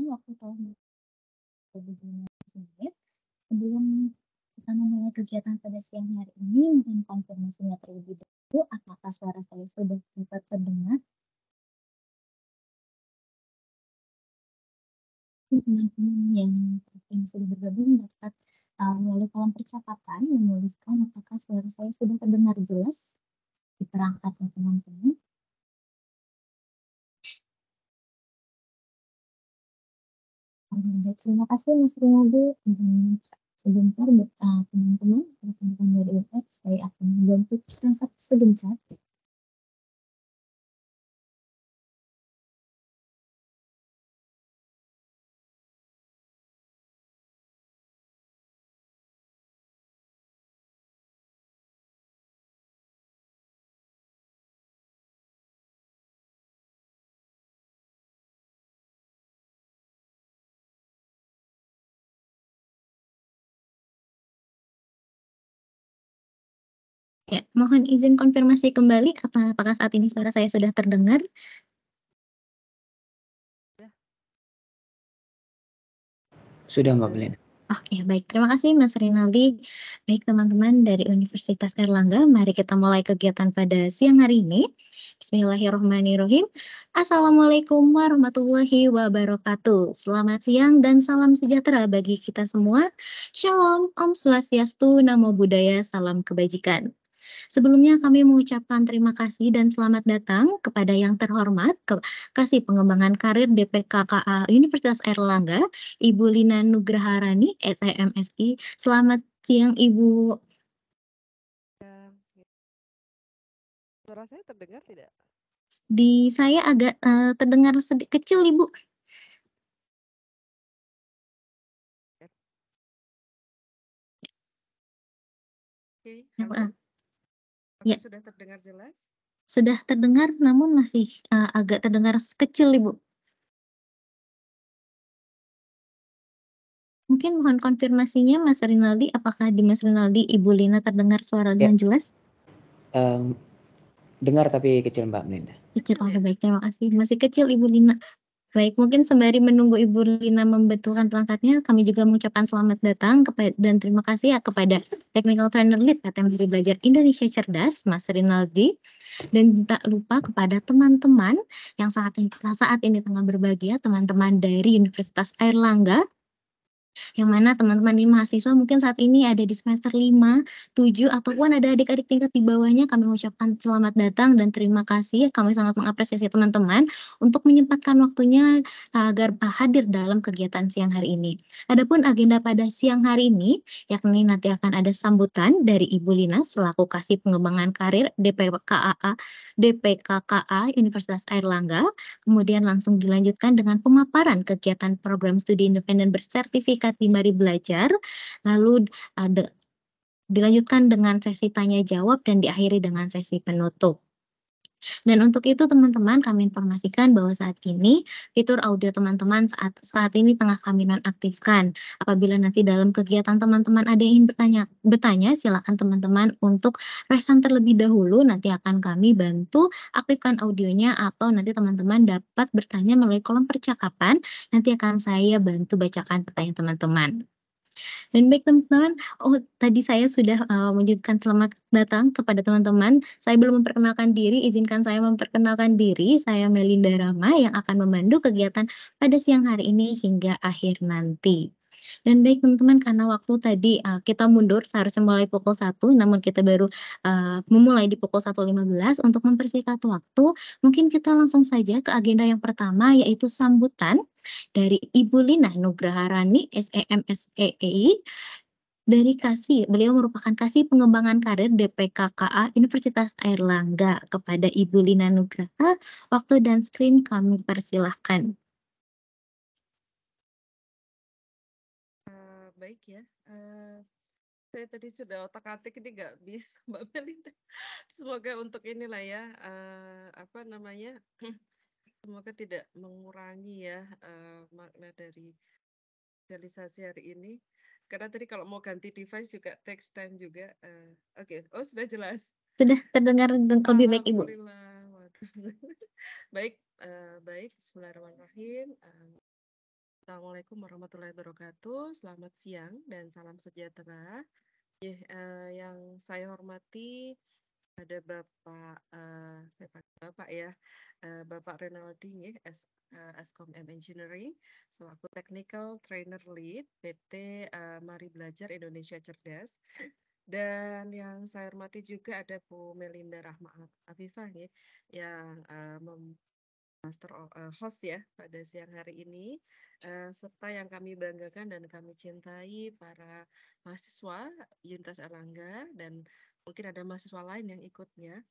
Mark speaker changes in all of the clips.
Speaker 1: waktu tahun 2019. Sebelum kita memulai kegiatan pada siang hari ini, mungkin konfirmasinya terlebih dahulu, apakah suara saya sudah dapat terdengar? Teman-teman yang sudah bergabung dapat melalui kolom percakapan menuliskan apakah suara saya sudah terdengar jelas di perangkatnya teman-teman. Terima kasih Mas Rinaldi. Sebentar teman-teman, rekan-rekan dari UX, saya akan membantu transaksi sebentar. Ya, mohon izin konfirmasi kembali apakah saat ini suara saya sudah terdengar?
Speaker 2: Sudah Mbak Belinda.
Speaker 1: Oke, baik. Terima kasih Mas Rinaldi. Baik teman-teman dari Universitas Airlangga, mari kita mulai kegiatan pada siang hari ini. Bismillahirrahmanirrahim. Assalamualaikum warahmatullahi wabarakatuh. Selamat siang dan salam sejahtera bagi kita semua. Shalom, Om Swastiastu, Namo Buddhaya, salam kebajikan. Sebelumnya kami mengucapkan terima kasih dan selamat datang kepada yang terhormat Kasih Pengembangan Karir DPKKA Universitas Airlangga, Ibu Lina Nugraharani, SEMSI. Selamat siang Ibu.
Speaker 3: Suara saya terdengar tidak?
Speaker 1: Di saya agak terdengar sedikit kecil Ibu.
Speaker 3: Oke, halo.
Speaker 1: Ya.
Speaker 3: Sudah terdengar jelas?
Speaker 1: Sudah terdengar, namun masih agak terdengar kecil Ibu. Mungkin mohon konfirmasinya Mas Rinaldi, apakah di Mas Rinaldi Ibu Lina terdengar suara dengan jelas?
Speaker 2: Dengar tapi kecil Mbak Belinda.
Speaker 1: Kecil, oke baik, terima kasih. Masih kecil Ibu Lina. Baik, mungkin sembari menunggu Ibu Lina membetulkan perangkatnya, kami juga mengucapkan selamat datang dan terima kasih ya kepada Technical Trainer Lead PTM Diri Belajar Indonesia Cerdas, Mas Rinaldi. Dan tak lupa kepada teman-teman yang saat ini tengah berbahagia, teman-teman dari Universitas Airlangga, yang mana teman-teman ini mahasiswa mungkin saat ini ada di semester 5, 7, ataupun ada adik-adik tingkat di bawahnya, kami mengucapkan selamat datang dan terima kasih. Kami sangat mengapresiasi teman-teman untuk menyempatkan waktunya agar hadir dalam kegiatan siang hari ini. Adapun agenda pada siang hari ini, yakni nanti akan ada sambutan dari Ibu Lina selaku Kasih Pengembangan Karir DPKKA Universitas Airlangga, kemudian langsung dilanjutkan dengan pemaparan kegiatan program studi independen bersertifikat di Mari Belajar, lalu dilanjutkan dengan sesi tanya jawab dan diakhiri dengan sesi penutup. Dan untuk itu teman-teman kami informasikan bahwa saat ini fitur audio teman-teman saat ini tengah kami nonaktifkan. Apabila nanti dalam kegiatan teman-teman ada yang ingin bertanya silakan teman-teman untuk resan terlebih dahulu, nanti akan kami bantu aktifkan audionya atau nanti teman-teman dapat bertanya melalui kolom percakapan, nanti akan saya bantu bacakan pertanyaan teman-teman. Dan baik teman-teman, tadi saya sudah mengucapkan selamat datang kepada teman-teman. Saya belum memperkenalkan diri, izinkan saya memperkenalkan diri. Saya Melinda Rama yang akan memandu kegiatan pada siang hari ini hingga akhir nanti. Dan baik teman-teman, karena waktu tadi kita mundur seharusnya mulai pukul 1, namun kita baru memulai di pukul 1.15. Untuk mempersingkat waktu, mungkin kita langsung saja ke agenda yang pertama, yaitu sambutan dari Ibu Lina Nugraharani, SEMSEI, dari beliau merupakan Kasih Pengembangan Karir DPKKA Universitas Airlangga. Kepada Ibu Lina Nugraha, waktu dan screen kami persilahkan.
Speaker 3: Baik ya, saya tadi sudah otak-atik ini nggak bisa Mbak Melinda. Semoga untuk inilah ya, semoga tidak mengurangi ya makna dari realisasi hari ini. Karena tadi kalau mau ganti device juga takes time juga. Oke. Oh sudah jelas.
Speaker 1: Sudah terdengar lebih baik Ibu.
Speaker 3: Baik, baik. Bismillahirrahmanirrahim. Assalamualaikum warahmatullahi wabarakatuh. Selamat siang dan salam sejahtera. Yang saya hormati ada saya panggil Bapak ya, Bapak Renaldi nggih, Eskom M Engineering, selaku Technical Trainer Lead PT Mari Belajar Indonesia Cerdas. Dan yang saya hormati juga ada Bu Melinda Rahma Afifah nggih, yang host ya pada siang hari ini, serta yang kami banggakan dan kami cintai para mahasiswa Universitas Erlangga dan mungkin ada mahasiswa lain yang ikutnya.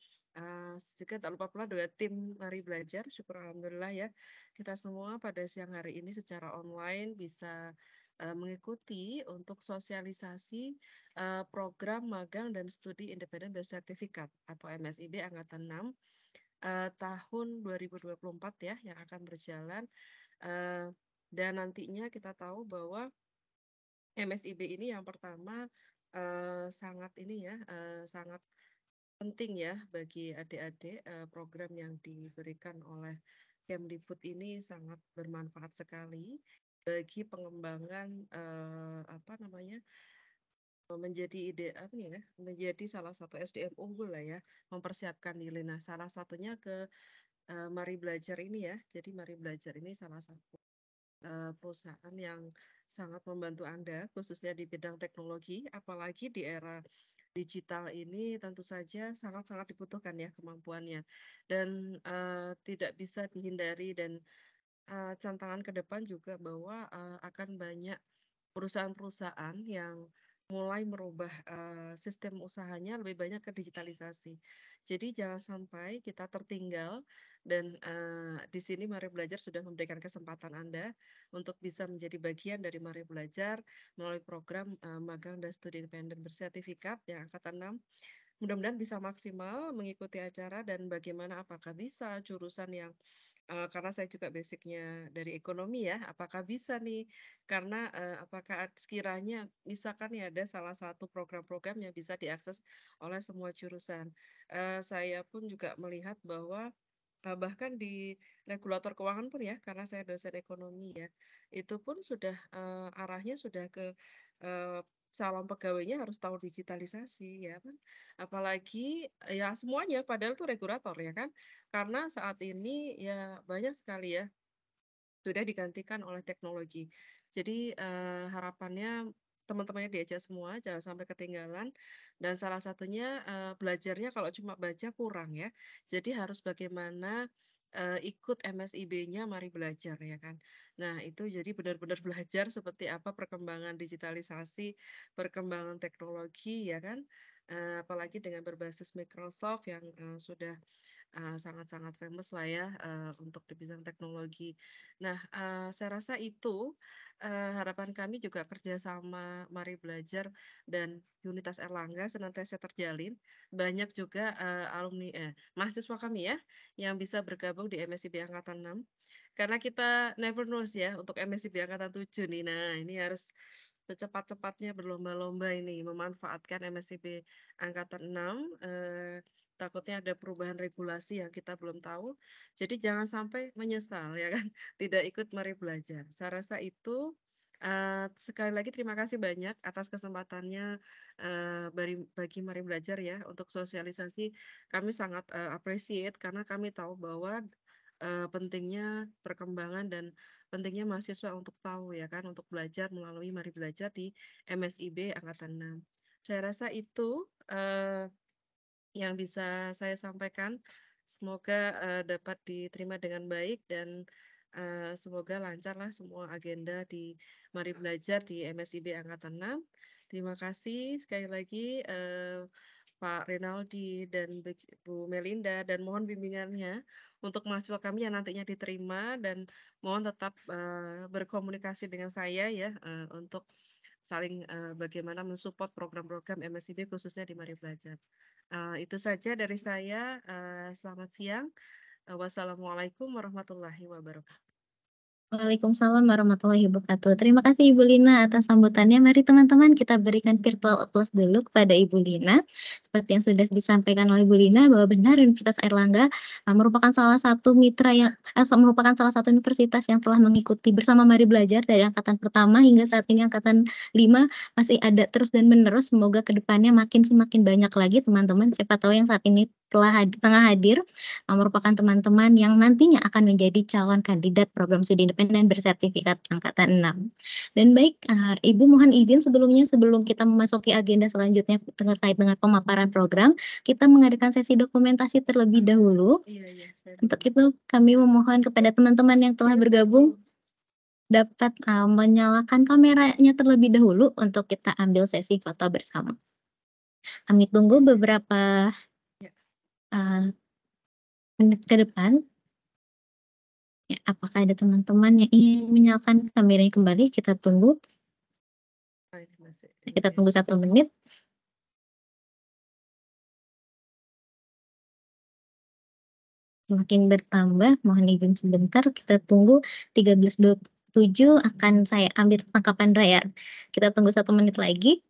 Speaker 3: Juga tak lupa pula dua tim Mari Belajar, syukur alhamdulillah ya kita semua pada siang hari ini secara online bisa mengikuti untuk sosialisasi program magang dan studi independen bersertifikat atau MSIB angkatan 6 tahun 2024 ya yang akan berjalan, dan nantinya kita tahu bahwa MSIB ini yang pertama sangat ini ya, sangat penting ya bagi adik-adik. Program yang diberikan oleh Kemdikbud ini sangat bermanfaat sekali bagi pengembangan menjadi salah satu SDM unggul lah ya, mempersiapkan diri. Nah, salah satunya ke Mari Belajar ini ya. Jadi Mari Belajar ini salah satu perusahaan yang sangat membantu Anda, khususnya di bidang teknologi, apalagi di era digital ini tentu saja sangat-sangat dibutuhkan ya kemampuannya. Dan tidak bisa dihindari dan tantangan ke depan juga bahwa akan banyak perusahaan-perusahaan yang mulai merubah sistem usahanya lebih banyak ke digitalisasi. Jadi jangan sampai kita tertinggal dan di sini Mari Belajar sudah memberikan kesempatan Anda untuk bisa menjadi bagian dari Mari Belajar melalui program magang dan studi independen bersertifikat yang angkatan 6. Mudah-mudahan bisa maksimal mengikuti acara dan bagaimana apakah bisa jurusan yang karena saya juga basicnya dari ekonomi ya, apakah bisa nih? Karena apakah sekiranya misalkan ya ada salah satu program-program yang bisa diakses oleh semua jurusan. Saya pun juga melihat bahwa bahkan di regulator keuangan pun ya, karena saya dosen ekonomi ya, itu pun sudah arahnya sudah ke calon pegawainya harus tahu digitalisasi ya kan. Apalagi ya semuanya padahal itu regulator ya kan. Karena saat ini ya banyak sekali ya sudah digantikan oleh teknologi. Jadi harapannya teman-temannya diajak semua, jangan sampai ketinggalan. Dan salah satunya belajarnya kalau cuma baca kurang ya. Jadi harus bagaimana ikut MSIB-nya Mari Belajar ya kan. Nah itu jadi benar-benar belajar seperti apa perkembangan digitalisasi, perkembangan teknologi ya kan. Apalagi dengan berbasis Microsoft yang sudah sangat-sangat famous lah ya untuk di bidang teknologi. Nah, saya rasa itu harapan kami juga kerjasama Mari Belajar dan Universitas Erlangga senantiasa terjalin. Banyak juga mahasiswa kami ya yang bisa bergabung di MSIB Angkatan 6. Karena kita never knows ya untuk MSIB Angkatan 7 nih. Nah, ini harus secepat-cepatnya berlomba-lomba ini memanfaatkan MSIB Angkatan 6. Takutnya ada perubahan regulasi yang kita belum tahu. Jadi jangan sampai menyesal ya kan, tidak ikut Mari Belajar. Saya rasa itu sekali lagi terima kasih banyak atas kesempatannya bagi Mari Belajar ya untuk sosialisasi. Kami sangat appreciate karena kami tahu bahwa pentingnya perkembangan dan pentingnya mahasiswa untuk tahu ya kan, untuk belajar melalui Mari Belajar di MSIB Angkatan 6. Saya rasa itu yang bisa saya sampaikan. Semoga dapat diterima dengan baik dan semoga lancarlah semua agenda di Mari Belajar di MSIB Angkatan 6. Terima kasih sekali lagi Pak Renaldi dan Bu Melinda dan mohon bimbingannya untuk mahasiswa kami yang nantinya diterima dan mohon tetap berkomunikasi dengan saya ya untuk saling bagaimana mensupport program-program MSIB khususnya di Mari Belajar. Itu saja dari saya. Selamat siang. Wassalamualaikum warahmatullahi wabarakatuh.
Speaker 1: Waalaikumsalam warahmatullahi wabarakatuh. Terima kasih Ibu Lina atas sambutannya. Mari teman-teman kita berikan virtual applause dulu kepada Ibu Lina. Seperti yang sudah disampaikan oleh Ibu Lina bahwa benar Universitas Airlangga merupakan salah satu merupakan salah satu universitas yang telah mengikuti bersama Mari Belajar dari angkatan pertama hingga saat ini angkatan 5 masih ada terus dan menerus. Semoga kedepannya semakin banyak lagi teman-teman. Siapa tahu yang saat ini tengah hadir merupakan teman-teman yang nantinya akan menjadi calon kandidat program studi independen bersertifikat angkatan 6. Dan baik, Ibu mohon izin sebelum kita memasuki agenda selanjutnya terkait dengan pemaparan program, kita mengadakan sesi dokumentasi terlebih dahulu.
Speaker 3: Iya, saya
Speaker 1: Untuk
Speaker 3: dulu.
Speaker 1: itu kami memohon kepada teman-teman yang telah
Speaker 3: Iya,
Speaker 1: bergabung
Speaker 3: betul.
Speaker 1: dapat menyalakan kameranya terlebih dahulu untuk kita ambil sesi foto bersama. Kami tunggu beberapa
Speaker 3: Ya.
Speaker 1: menit ke depan. Ya, apakah ada teman-teman yang ingin menyalakan kameranya kembali? Kita tunggu.
Speaker 3: Oh, ini masih
Speaker 1: Kita
Speaker 3: ini
Speaker 1: tunggu
Speaker 3: biasa.
Speaker 1: 1 menit. Semakin bertambah, mohon izin sebentar. Kita tunggu 13.27 akan saya ambil tangkapan layar. Kita tunggu 1 menit lagi.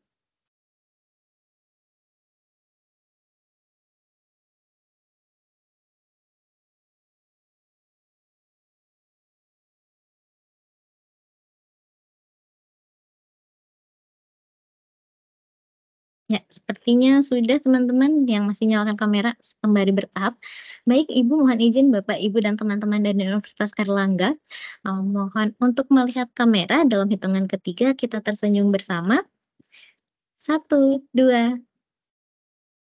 Speaker 1: Ya, sepertinya sudah teman-teman yang masih nyalakan kamera kembali bertahap. Baik, Ibu mohon izin Bapak, Ibu, dan teman-teman dari Universitas Airlangga, mohon untuk melihat kamera dalam hitungan ketiga kita tersenyum bersama. 1, 2,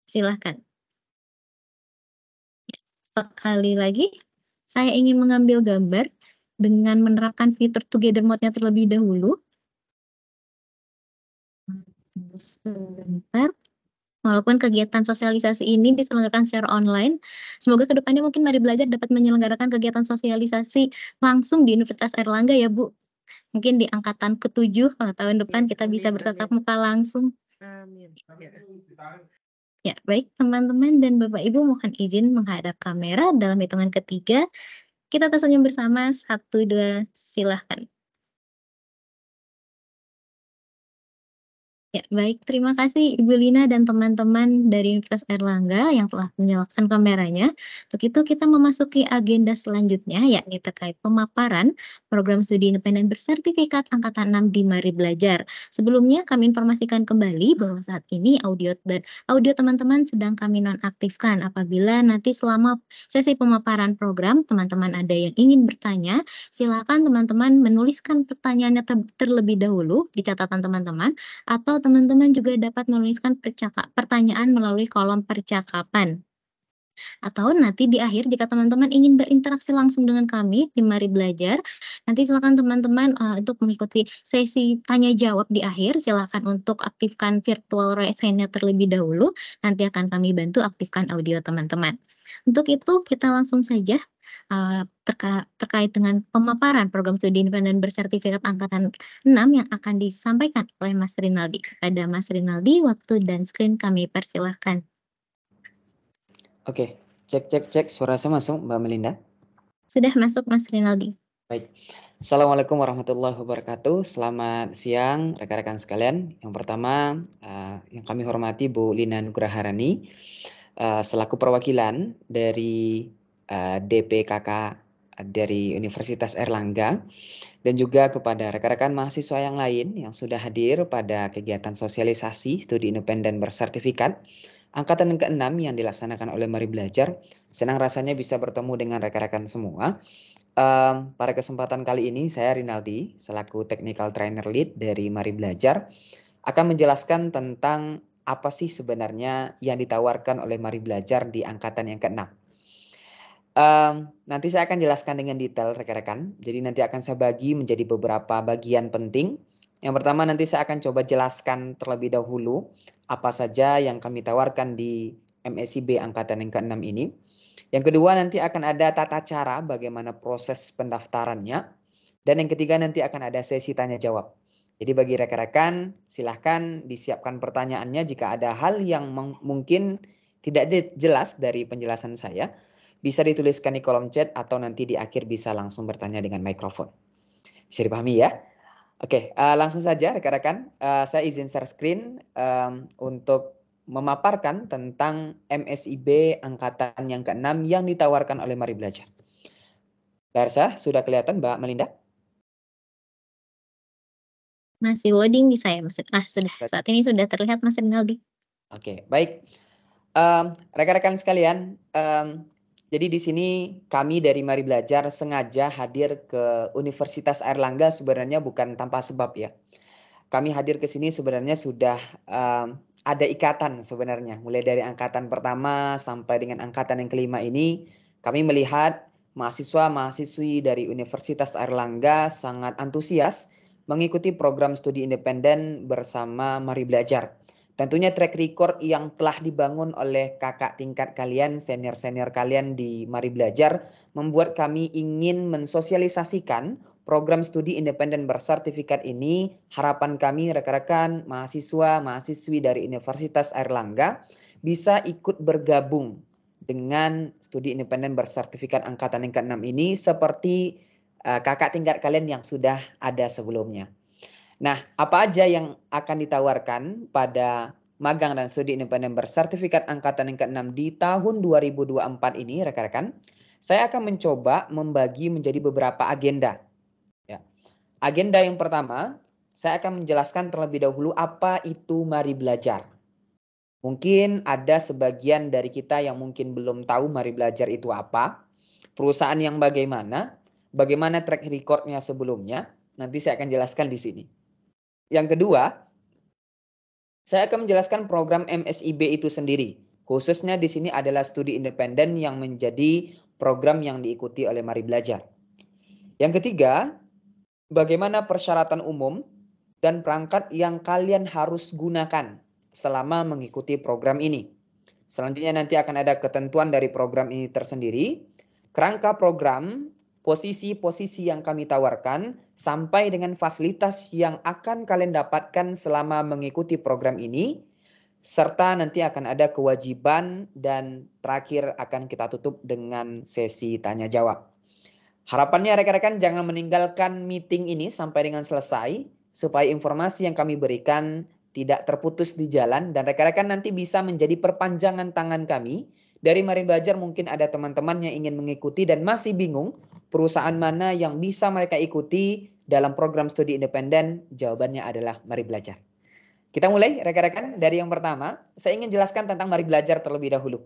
Speaker 1: silakan. Sekali lagi, saya ingin mengambil gambar dengan menerapkan fitur together mode-nya terlebih dahulu. Sebentar. Walaupun kegiatan sosialisasi ini diselenggarakan secara online, semoga kedepannya mungkin Mari Belajar dapat menyelenggarakan kegiatan sosialisasi langsung di Universitas Airlangga ya, Bu. Mungkin di angkatan ke-7 tahun depan
Speaker 3: Ya,
Speaker 1: kita bisa
Speaker 3: amin,
Speaker 1: bertatap
Speaker 3: amin.
Speaker 1: muka langsung.
Speaker 3: Amin. Ya.
Speaker 1: Ya, baik teman-teman dan Bapak Ibu mohon izin menghadap kamera dalam hitungan ketiga. Kita tersenyum bersama, 1, 2, silahkan. Ya, baik. Terima kasih Ibu Lina dan teman-teman dari Universitas Airlangga yang telah menyalakan kameranya. Untuk itu kita memasuki agenda selanjutnya, yakni terkait pemaparan program studi independen bersertifikat angkatan 6 di Mari Belajar. Sebelumnya kami informasikan kembali bahwa saat ini audio teman-teman sedang kami nonaktifkan. Apabila nanti selama sesi pemaparan program teman-teman ada yang ingin bertanya, silakan teman-teman menuliskan pertanyaannya terlebih dahulu di catatan teman-teman, atau teman-teman juga dapat menuliskan pertanyaan melalui kolom percakapan. Atau nanti di akhir jika teman-teman ingin berinteraksi langsung dengan kami, tim Mari Belajar, nanti silakan teman-teman untuk mengikuti sesi tanya jawab di akhir, silakan untuk aktifkan virtual raise hand-nya terlebih dahulu, nanti akan kami bantu aktifkan audio teman-teman. Untuk itu kita langsung saja terkait dengan pemaparan program studi independen bersertifikat angkatan 6 yang akan disampaikan oleh Mas Rinaldi. Kepada Mas Rinaldi, waktu dan screen kami persilahkan.
Speaker 2: Oke, cek. Suara saya masuk, Mbak Melinda?
Speaker 1: Sudah masuk, Mas Rinaldi.
Speaker 2: Baik. Assalamualaikum warahmatullahi wabarakatuh. Selamat siang rekan-rekan sekalian. Yang pertama, yang kami hormati Bu Lina Nugraharani, selaku perwakilan dari DPKK dari Universitas Airlangga, dan juga kepada rekan-rekan mahasiswa yang lain yang sudah hadir pada kegiatan sosialisasi studi independen bersertifikat angkatan ke-6 yang dilaksanakan oleh Mari Belajar. Senang rasanya bisa bertemu dengan rekan-rekan semua. Pada kesempatan kali ini saya Rinaldi selaku Technical Trainer Lead dari Mari Belajar akan menjelaskan tentang apa sih sebenarnya yang ditawarkan oleh Mari Belajar di angkatan yang ke-6. Nanti saya akan jelaskan dengan detail rekan-rekan. Jadi nanti akan saya bagi menjadi beberapa bagian penting. Yang pertama nanti saya akan coba jelaskan terlebih dahulu apa saja yang kami tawarkan di MSIB angkatan yang ke-6 ini. Yang kedua nanti akan ada tata cara bagaimana proses pendaftarannya. Dan yang ketiga nanti akan ada sesi tanya jawab. Jadi bagi rekan-rekan silahkan disiapkan pertanyaannya jika ada hal yang mungkin tidak jelas dari penjelasan saya. Bisa dituliskan di kolom chat atau nanti di akhir bisa langsung bertanya dengan mikrofon. Bisa dipahami ya? Oke, langsung saja rekan-rekan, saya izin share screen untuk memaparkan tentang MSIB angkatan yang ke-6 yang ditawarkan oleh Mari Belajar. Layar saya sudah kelihatan Mbak Melinda?
Speaker 1: Masih loading di saya, Mas. Sudah. Saat ini sudah terlihat, Mas Rinaldi.
Speaker 2: Oke, baik. Rekan-rekan sekalian, jadi di sini kami dari Mari Belajar sengaja hadir ke Universitas Airlangga sebenarnya bukan tanpa sebab ya. Kami hadir ke sini sebenarnya sudah ada ikatan sebenarnya. Mulai dari angkatan pertama sampai dengan angkatan yang kelima ini, kami melihat mahasiswa-mahasiswi dari Universitas Airlangga sangat antusias mengikuti program studi independen bersama Mari Belajar. Tentunya track record yang telah dibangun oleh kakak tingkat kalian, senior-senior kalian di Mari Belajar, membuat kami ingin mensosialisasikan program studi independen bersertifikat ini. Harapan kami rekan-rekan mahasiswa-mahasiswi dari Universitas Airlangga bisa ikut bergabung dengan studi independen bersertifikat angkatan yang ke-6 ini seperti kakak tingkat kalian yang sudah ada sebelumnya. Nah, apa aja yang akan ditawarkan pada magang dan studi independen bersertifikat angkatan yang ke-6 di tahun 2024 ini rekan-rekan? Saya akan mencoba membagi menjadi beberapa agenda. Ya. Agenda yang pertama, saya akan menjelaskan terlebih dahulu apa itu Mari Belajar. Mungkin ada sebagian dari kita yang mungkin belum tahu Mari Belajar itu apa, perusahaan yang bagaimana track record-nya sebelumnya. Nanti saya akan jelaskan di sini. Yang kedua, saya akan menjelaskan program MSIB itu sendiri. Khususnya di sini adalah studi independen yang menjadi program yang diikuti oleh Mari Belajar. Yang ketiga, bagaimana persyaratan umum dan perangkat yang kalian harus gunakan selama mengikuti program ini. Selanjutnya nanti akan ada ketentuan dari program ini tersendiri, kerangka program, posisi-posisi yang kami tawarkan, sampai dengan fasilitas yang akan kalian dapatkan selama mengikuti program ini, serta nanti akan ada kewajiban dan terakhir akan kita tutup dengan sesi tanya jawab. Harapannya rekan-rekan jangan meninggalkan meeting ini sampai dengan selesai, supaya informasi yang kami berikan tidak terputus di jalan dan rekan-rekan nanti bisa menjadi perpanjangan tangan kami. Dari Mari Belajar mungkin ada teman-teman yang ingin mengikuti dan masih bingung perusahaan mana yang bisa mereka ikuti dalam program studi independen. Jawabannya adalah Mari Belajar. Kita mulai rekan-rekan dari yang pertama. Saya ingin jelaskan tentang Mari Belajar terlebih dahulu.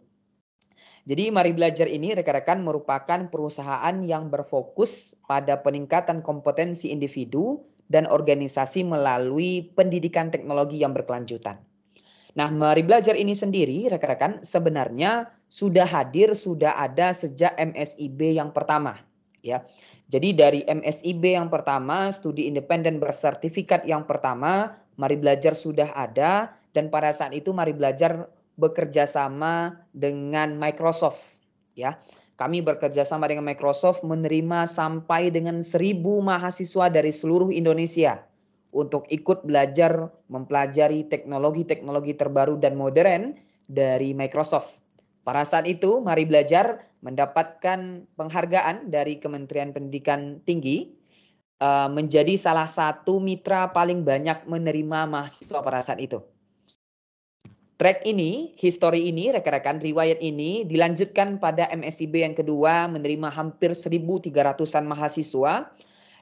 Speaker 2: Jadi Mari Belajar ini rekan-rekan merupakan perusahaan yang berfokus pada peningkatan kompetensi individu dan organisasi melalui pendidikan teknologi yang berkelanjutan. Nah, Mari Belajar ini sendiri rekan-rekan sebenarnya sudah hadir, sudah ada sejak MSIB yang pertama, ya. Jadi dari MSIB yang pertama, studi independen bersertifikat yang pertama, Mari Belajar sudah ada dan pada saat itu Mari Belajar bekerja sama dengan Microsoft, ya. Kami bekerja sama dengan Microsoft menerima sampai dengan 1.000 mahasiswa dari seluruh Indonesia untuk ikut belajar mempelajari teknologi-teknologi terbaru dan modern dari Microsoft. Pada saat itu Mari Belajar mendapatkan penghargaan dari Kementerian Pendidikan Tinggi menjadi salah satu mitra paling banyak menerima mahasiswa pada saat itu. Track ini, history ini, rekan-rekan, riwayat ini dilanjutkan pada MSIB yang kedua menerima hampir 1.300-an mahasiswa.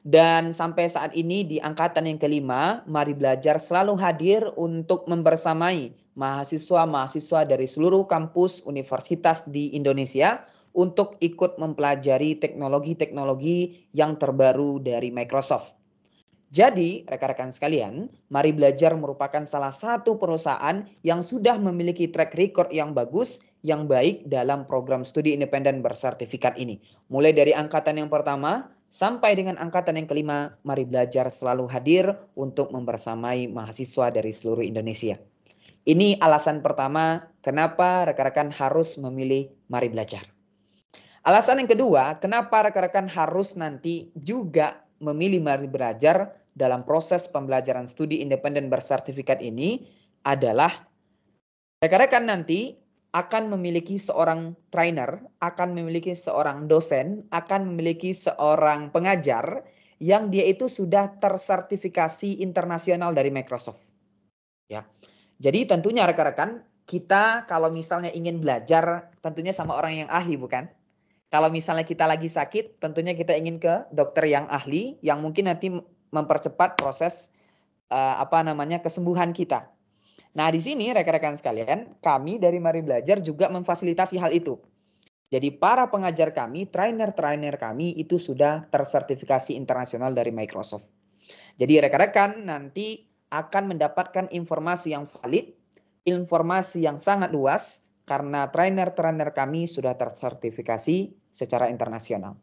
Speaker 2: Dan sampai saat ini di angkatan yang kelima, Mari Belajar selalu hadir untuk membersamai mahasiswa-mahasiswa dari seluruh kampus universitas di Indonesia untuk ikut mempelajari teknologi-teknologi yang terbaru dari Microsoft. Jadi, rekan-rekan sekalian, Mari Belajar merupakan salah satu perusahaan yang sudah memiliki track record yang bagus, yang baik dalam program studi independen bersertifikat ini. Mulai dari angkatan yang pertama sampai dengan angkatan yang kelima, Mari Belajar selalu hadir untuk membersamai mahasiswa dari seluruh Indonesia. Ini alasan pertama kenapa rekan-rekan harus memilih Mari Belajar. Alasan yang kedua, kenapa rekan-rekan harus nanti juga memilih Mari Belajar dalam proses pembelajaran studi independen bersertifikat ini adalah rekan-rekan nanti akan memiliki seorang trainer, akan memiliki seorang dosen, akan memiliki seorang pengajar yang dia itu sudah tersertifikasi internasional dari Microsoft. Ya. Jadi tentunya rekan-rekan, kita kalau misalnya ingin belajar tentunya sama orang yang ahli, bukan? Kalau misalnya kita lagi sakit, tentunya kita ingin ke dokter yang ahli yang mungkin nanti mempercepat proses kesembuhan kita. Nah, di sini rekan-rekan sekalian, kami dari Mari Belajar juga memfasilitasi hal itu. Jadi para pengajar kami, trainer-trainer kami itu sudah tersertifikasi internasional dari Microsoft. Jadi rekan-rekan nanti akan mendapatkan informasi yang valid, informasi yang sangat luas karena trainer-trainer kami sudah tersertifikasi secara internasional.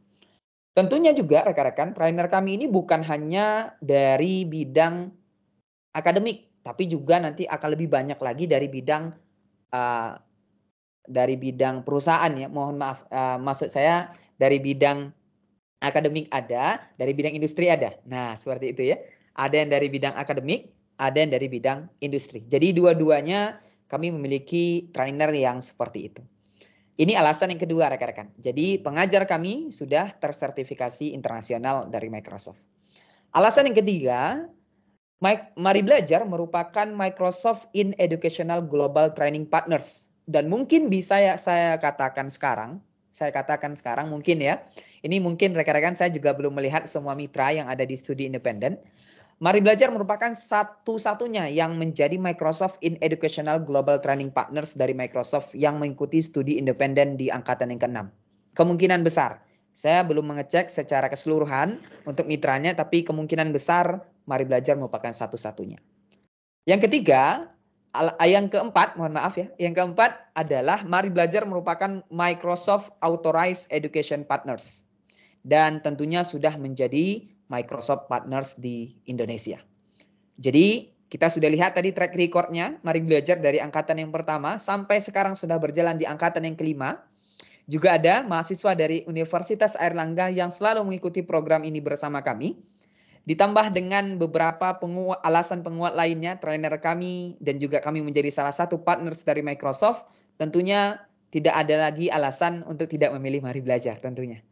Speaker 2: Tentunya juga rekan-rekan, trainer kami ini bukan hanya dari bidang akademik, tapi juga nanti akan lebih banyak lagi dari bidang perusahaan ya. Mohon maaf, maksud saya dari bidang akademik ada, dari bidang industri ada. Nah, seperti itu ya. Ada yang dari bidang akademik, ada yang dari bidang industri. Jadi dua-duanya kami memiliki trainer yang seperti itu. Ini alasan yang kedua rekan-rekan. Jadi pengajar kami sudah tersertifikasi internasional dari Microsoft. Alasan yang ketiga, Mari Belajar merupakan Microsoft in Educational Global Training Partners. Dan mungkin bisa saya katakan sekarang mungkin ya. Ini mungkin rekan-rekan saya juga belum melihat semua mitra yang ada di studi independen. Mari Belajar merupakan satu-satunya yang menjadi Microsoft in Educational Global Training Partners dari Microsoft yang mengikuti studi independen di angkatan yang ke-6. Kemungkinan besar. Saya belum mengecek secara keseluruhan untuk mitranya, tapi kemungkinan besar Mari Belajar merupakan satu-satunya. Yang ketiga, yang keempat, mohon maaf ya. Yang keempat adalah Mari Belajar merupakan Microsoft Authorized Education Partners. Dan tentunya sudah menjadi Microsoft Partners di Indonesia. Jadi kita sudah lihat tadi track recordnya Mari Belajar dari angkatan yang pertama sampai sekarang sudah berjalan di angkatan yang kelima. Juga ada mahasiswa dari Universitas Airlangga yang selalu mengikuti program ini bersama kami. Ditambah dengan beberapa alasan penguat lainnya, trainer kami dan juga kami menjadi salah satu partners dari Microsoft, tentunya tidak ada lagi alasan untuk tidak memilih Mari Belajar tentunya.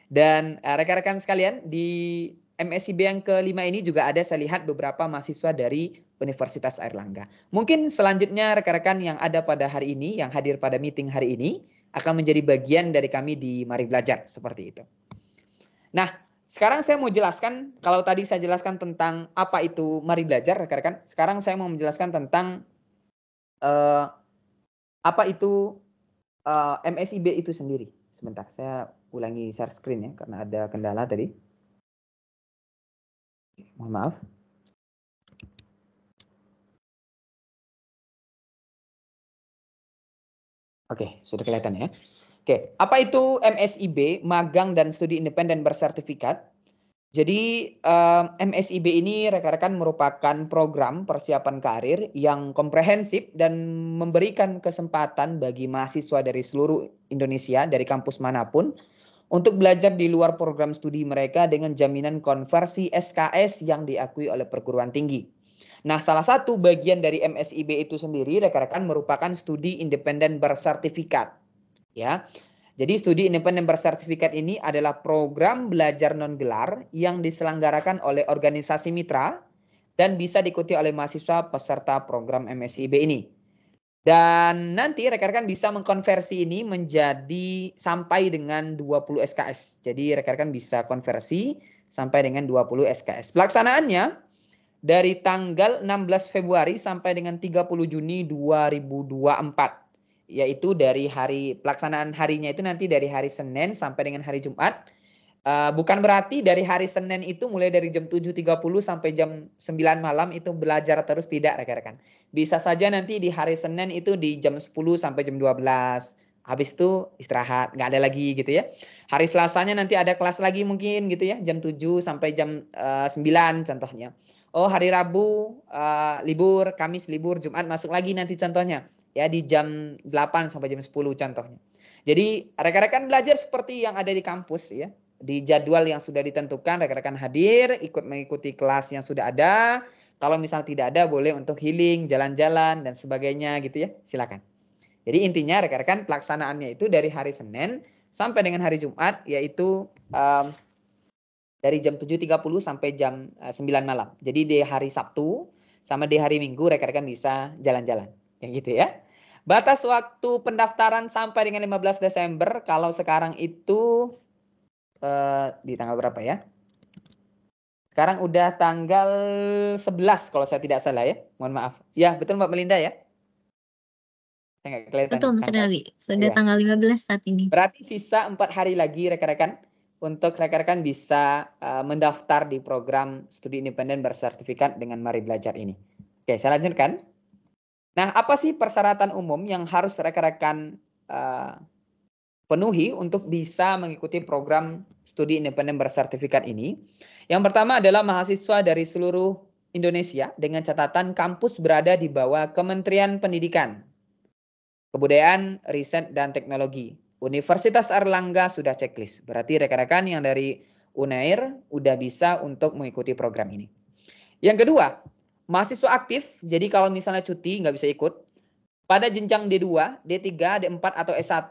Speaker 2: Dan rekan-rekan sekalian, di MSIB yang kelima ini juga ada saya lihat beberapa mahasiswa dari Universitas Airlangga. Mungkin selanjutnya rekan-rekan yang ada pada hari ini, yang hadir pada meeting hari ini, akan menjadi bagian dari kami di Mari Belajar, seperti itu. Nah, sekarang saya mau jelaskan, kalau tadi saya jelaskan tentang apa itu Mari Belajar, rekan-rekan. Sekarang saya mau menjelaskan tentang apa itu MSIB itu sendiri. Sebentar, saya ulangi share screen ya, karena ada kendala tadi. Mohon maaf. Oke, sudah kelihatan ya. Oke, apa itu MSIB, Magang dan Studi Independen Bersertifikat? Jadi MSIB ini rekan-rekan merupakan program persiapan karir yang komprehensif dan memberikan kesempatan bagi mahasiswa dari seluruh Indonesia, dari kampus manapun, untuk belajar di luar program studi mereka dengan jaminan konversi SKS yang diakui oleh perguruan tinggi. Nah, salah satu bagian dari MSIB itu sendiri rekan-rekan merupakan studi independen bersertifikat. Ya. Jadi studi independen bersertifikat ini adalah program belajar non-gelar yang diselenggarakan oleh organisasi mitra dan bisa diikuti oleh mahasiswa peserta program MSIB ini. Dan nanti rekan-rekan bisa mengkonversi ini menjadi sampai dengan 20 SKS. Jadi rekan-rekan bisa konversi sampai dengan 20 SKS. Pelaksanaannya dari tanggal 16 Februari sampai dengan 30 Juni 2024. Yaitu dari hari pelaksanaan harinya itu nanti dari hari Senin sampai dengan hari Jumat. Bukan berarti dari hari Senin itu mulai dari jam 7.30 sampai jam 9 malam itu belajar terus, tidak rekan-rekan. Bisa saja nanti di hari Senin itu di jam 10 sampai jam 12. Habis itu istirahat, nggak ada lagi gitu ya. Hari Selasanya nanti ada kelas lagi mungkin gitu ya, jam 7 sampai jam 9 contohnya. Oh, hari Rabu libur, Kamis libur, Jumat masuk lagi nanti contohnya. Ya di jam 8 sampai jam 10 contohnya. Jadi rekan-rekan belajar seperti yang ada di kampus ya. Di jadwal yang sudah ditentukan, rekan-rekan hadir, ikut mengikuti kelas yang sudah ada. Kalau misal tidak ada, boleh untuk healing, jalan-jalan, dan sebagainya gitu ya, silakan. Jadi intinya rekan-rekan pelaksanaannya itu dari hari Senin sampai dengan hari Jumat, yaitu dari jam 7.30 sampai jam 9 malam. Jadi di hari Sabtu sama di hari Minggu rekan-rekan bisa jalan-jalan. Yang gitu ya. Batas waktu pendaftaran sampai dengan 15 Desember. Kalau sekarang itu di tanggal berapa ya? Sekarang udah tanggal 11 kalau saya tidak salah ya. Mohon maaf. Ya, betul Mbak Melinda ya? Saya nggak kelihatan
Speaker 1: Betul, Mas
Speaker 2: tanggal.
Speaker 1: Renaldi. Sudah
Speaker 2: Iya.
Speaker 1: tanggal 15 saat ini.
Speaker 2: Berarti sisa 4 hari lagi rekan-rekan untuk rekan-rekan bisa mendaftar di program studi independen bersertifikat dengan Mari Belajar ini. Oke, saya lanjutkan. Nah, apa sih persyaratan umum yang harus rekan-rekan penuhi untuk bisa mengikuti program studi independen bersertifikat ini? Yang pertama adalah mahasiswa dari seluruh Indonesia dengan catatan kampus berada di bawah Kementerian Pendidikan, Kebudayaan, Riset, dan Teknologi. Universitas Airlangga sudah checklist. Berarti rekan-rekan yang dari UNAIR udah bisa untuk mengikuti program ini. Yang kedua, mahasiswa aktif. Jadi kalau misalnya cuti nggak bisa ikut. Pada jenjang D2, D3, D4, atau S1,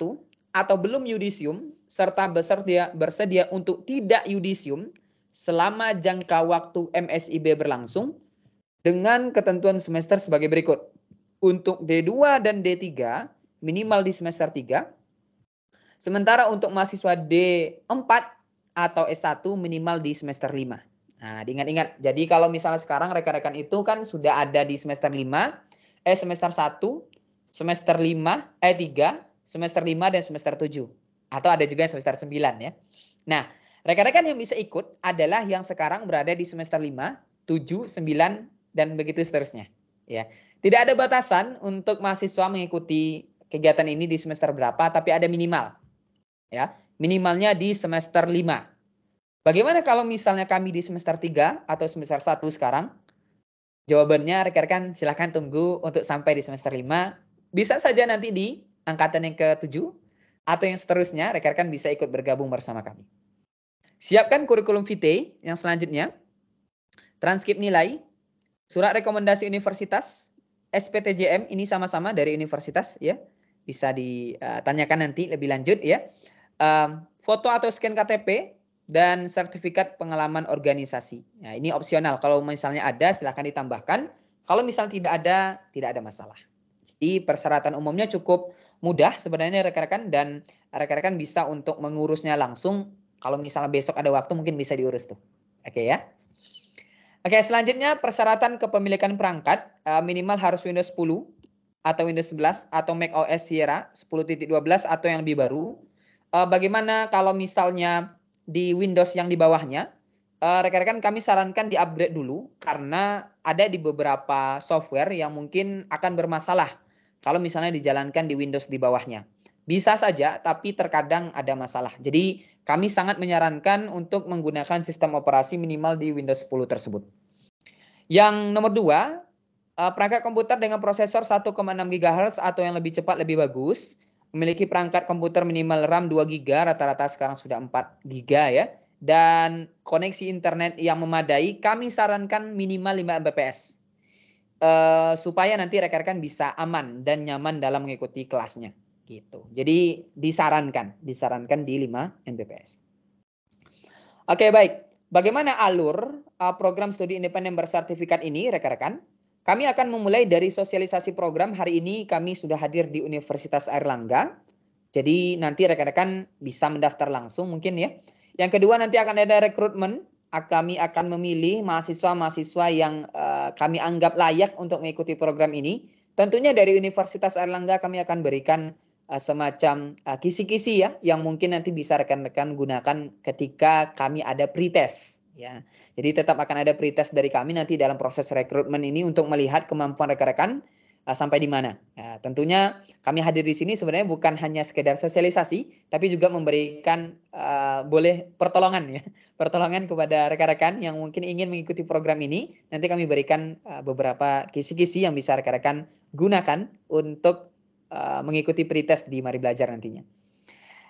Speaker 2: atau belum yudisium, serta bersedia untuk tidak yudisium selama jangka waktu MSIB berlangsung dengan ketentuan semester sebagai berikut. Untuk D2 dan D3 minimal di semester 3. Sementara untuk mahasiswa D4 atau S1 minimal di semester 5. Nah, diingat-ingat. Jadi kalau misalnya sekarang rekan-rekan itu kan sudah ada di semester 5, semester 1, semester 5, 3, semester 5 dan semester 7. Atau ada juga yang semester 9 ya. Nah, rekan-rekan yang bisa ikut adalah yang sekarang berada di semester 5, 7, 9 dan begitu seterusnya, ya. Tidak ada batasan untuk mahasiswa mengikuti kegiatan ini di semester berapa, tapi ada minimal. Ya, minimalnya di semester 5. Bagaimana kalau misalnya kami di semester 3 atau semester 1 sekarang? Jawabannya rekan-rekan silahkan tunggu untuk sampai di semester 5. Bisa saja nanti di angkatan yang ke-7 atau yang seterusnya rekan-rekan bisa ikut bergabung bersama kami. Siapkan kurikulum vitae yang selanjutnya. Transkrip nilai, surat rekomendasi universitas, SPTJM ini sama-sama dari universitas ya. Bisa ditanyakan nanti lebih lanjut ya. Foto atau scan KTP dan sertifikat pengalaman organisasi. Nah, ini opsional. Kalau misalnya ada silahkan ditambahkan. Kalau misalnya tidak ada masalah. Jadi persyaratan umumnya cukup mudah sebenarnya rekan-rekan dan rekan-rekan bisa untuk mengurusnya langsung. Kalau misalnya besok ada waktu mungkin bisa diurus tuh. Oke ya. Oke, selanjutnya persyaratan kepemilikan perangkat minimal harus Windows 10 atau Windows 11 atau Mac OS Sierra 10.12 atau yang lebih baru. Bagaimana kalau misalnya di Windows yang di bawahnya? Rekan-rekan kami sarankan di-upgrade dulu karena ada di beberapa software yang mungkin akan bermasalah kalau misalnya dijalankan di Windows di bawahnya. Bisa saja, tapi terkadang ada masalah. Jadi kami sangat menyarankan untuk menggunakan sistem operasi minimal di Windows 10 tersebut. Yang nomor 2, perangkat komputer dengan prosesor 1,6 GHz atau yang lebih cepat lebih bagus. Memiliki perangkat komputer minimal RAM 2 GB, rata-rata sekarang sudah 4 GB ya. Dan koneksi internet yang memadai, kami sarankan minimal 5 Mbps. Supaya nanti rekan-rekan bisa aman dan nyaman dalam mengikuti kelasnya. Gitu. Jadi disarankan di 5 Mbps. Oke, baik. Bagaimana alur program studi independen bersertifikat ini, rekan-rekan? Kami akan memulai dari sosialisasi program. Hari ini kami sudah hadir di Universitas Airlangga. Jadi nanti rekan-rekan bisa mendaftar langsung mungkin ya. Yang kedua nanti akan ada rekrutmen. Kami akan memilih mahasiswa-mahasiswa yang kami anggap layak untuk mengikuti program ini. Tentunya dari Universitas Airlangga kami akan berikan semacam kisi-kisi ya yang mungkin nanti bisa rekan-rekan gunakan ketika kami ada pretest ya. Jadi tetap akan ada pretest dari kami nanti dalam proses rekrutmen ini untuk melihat kemampuan rekan-rekan sampai di mana. Ya, tentunya kami hadir di sini sebenarnya bukan hanya sekedar sosialisasi tapi juga memberikan boleh pertolongan ya. Pertolongan kepada rekan-rekan yang mungkin ingin mengikuti program ini. Nanti kami berikan beberapa kisi-kisi yang bisa rekan-rekan gunakan untuk mengikuti pretest di Mari Belajar nantinya.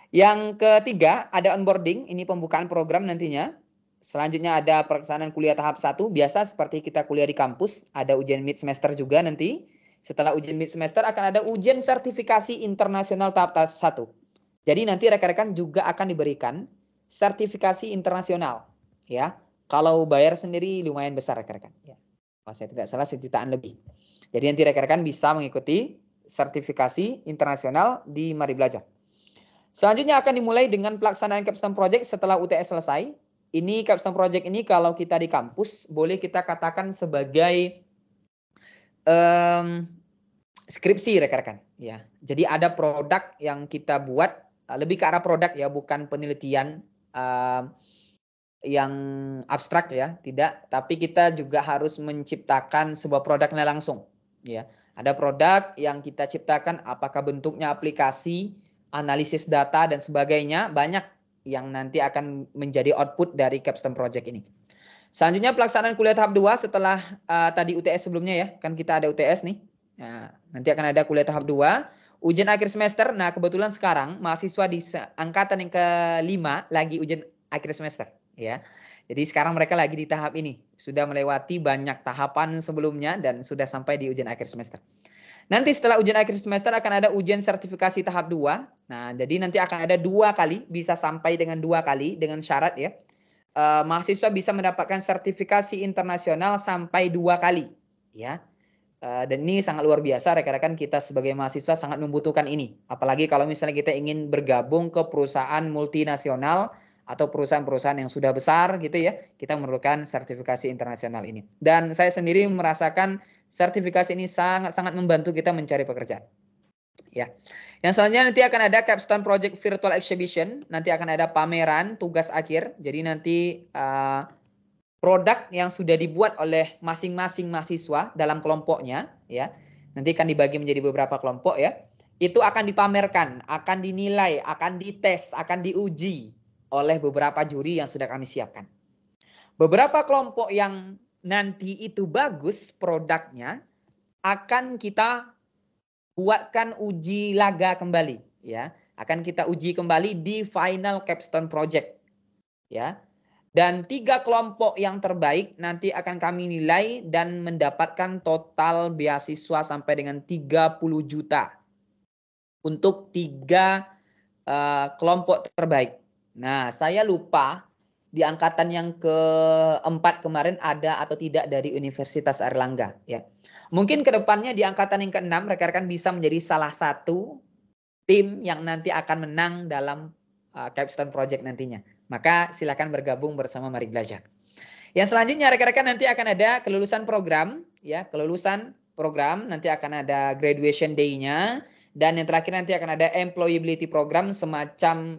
Speaker 2: Yang ketiga ada onboarding, ini pembukaan program nantinya. Selanjutnya ada pelaksanaan kuliah tahap 1, biasa seperti kita kuliah di kampus, ada ujian mid semester juga nanti. Setelah ujian mid semester akan ada ujian sertifikasi internasional tahap 1. Jadi nanti rekan-rekan juga akan diberikan sertifikasi internasional. ya. Kalau bayar sendiri lumayan besar rekan-rekan, ya. Kalau saya tidak salah 1 jutaan lebih. Jadi nanti rekan-rekan bisa mengikuti sertifikasi internasional di Mari Belajar. Selanjutnya akan dimulai dengan pelaksanaan capstone project setelah UTS selesai. Ini capstone project ini kalau kita di kampus boleh kita katakan sebagai skripsi rekan-rekan, ya. Jadi ada produk yang kita buat, lebih ke arah produk ya, bukan penelitian yang abstrak ya, tidak. Tapi kita juga harus menciptakan sebuah produknya langsung, ya. Ada produk yang kita ciptakan, apakah bentuknya aplikasi, analisis data dan sebagainya, banyak yang nanti akan menjadi output dari capstone project ini. Selanjutnya pelaksanaan kuliah tahap 2 setelah tadi UTS sebelumnya ya, kan kita ada UTS nih. Nah, nanti akan ada kuliah tahap 2, ujian akhir semester. Nah, kebetulan sekarang mahasiswa di angkatan yang ke-5 lagi ujian akhir semester, ya. Jadi sekarang mereka lagi di tahap ini, sudah melewati banyak tahapan sebelumnya dan sudah sampai di ujian akhir semester. Nanti setelah ujian akhir semester akan ada ujian sertifikasi tahap 2. Nah, jadi nanti akan ada 2 kali, bisa sampai dengan 2 kali dengan syarat ya. Mahasiswa bisa mendapatkan sertifikasi internasional sampai 2 kali, ya. Dan ini sangat luar biasa rekan-rekan, kita sebagai mahasiswa sangat membutuhkan ini. Apalagi kalau misalnya kita ingin bergabung ke perusahaan multinasional atau perusahaan-perusahaan yang sudah besar gitu ya, kita memerlukan sertifikasi internasional ini. Dan saya sendiri merasakan sertifikasi ini sangat-sangat membantu kita mencari pekerjaan. Ya. Yang selanjutnya nanti akan ada capstone project virtual exhibition, nanti akan ada pameran tugas akhir. Jadi nanti produk yang sudah dibuat oleh masing-masing mahasiswa dalam kelompoknya, ya, nanti akan dibagi menjadi beberapa kelompok ya, itu akan dipamerkan, akan dinilai, akan dites, akan diuji oleh beberapa juri yang sudah kami siapkan. Beberapa kelompok yang nanti itu bagus produknya akan kita buatkan uji laga kembali, ya, akan kita uji kembali di final capstone project, ya. Dan 3 kelompok yang terbaik nanti akan kami nilai dan mendapatkan total beasiswa sampai dengan 30 juta untuk 3 kelompok terbaik. Nah, saya lupa di angkatan yang ke-4 kemarin ada atau tidak dari Universitas Airlangga, ya. Mungkin kedepannya di angkatan yang ke-6 rekan-rekan bisa menjadi salah satu tim yang nanti akan menang dalam capstone project nantinya. Maka silakan bergabung bersama Mari Belajar. Yang selanjutnya rekan-rekan nanti akan ada kelulusan program, ya, kelulusan program, nanti akan ada graduation day-nya, dan yang terakhir nanti akan ada employability program, semacam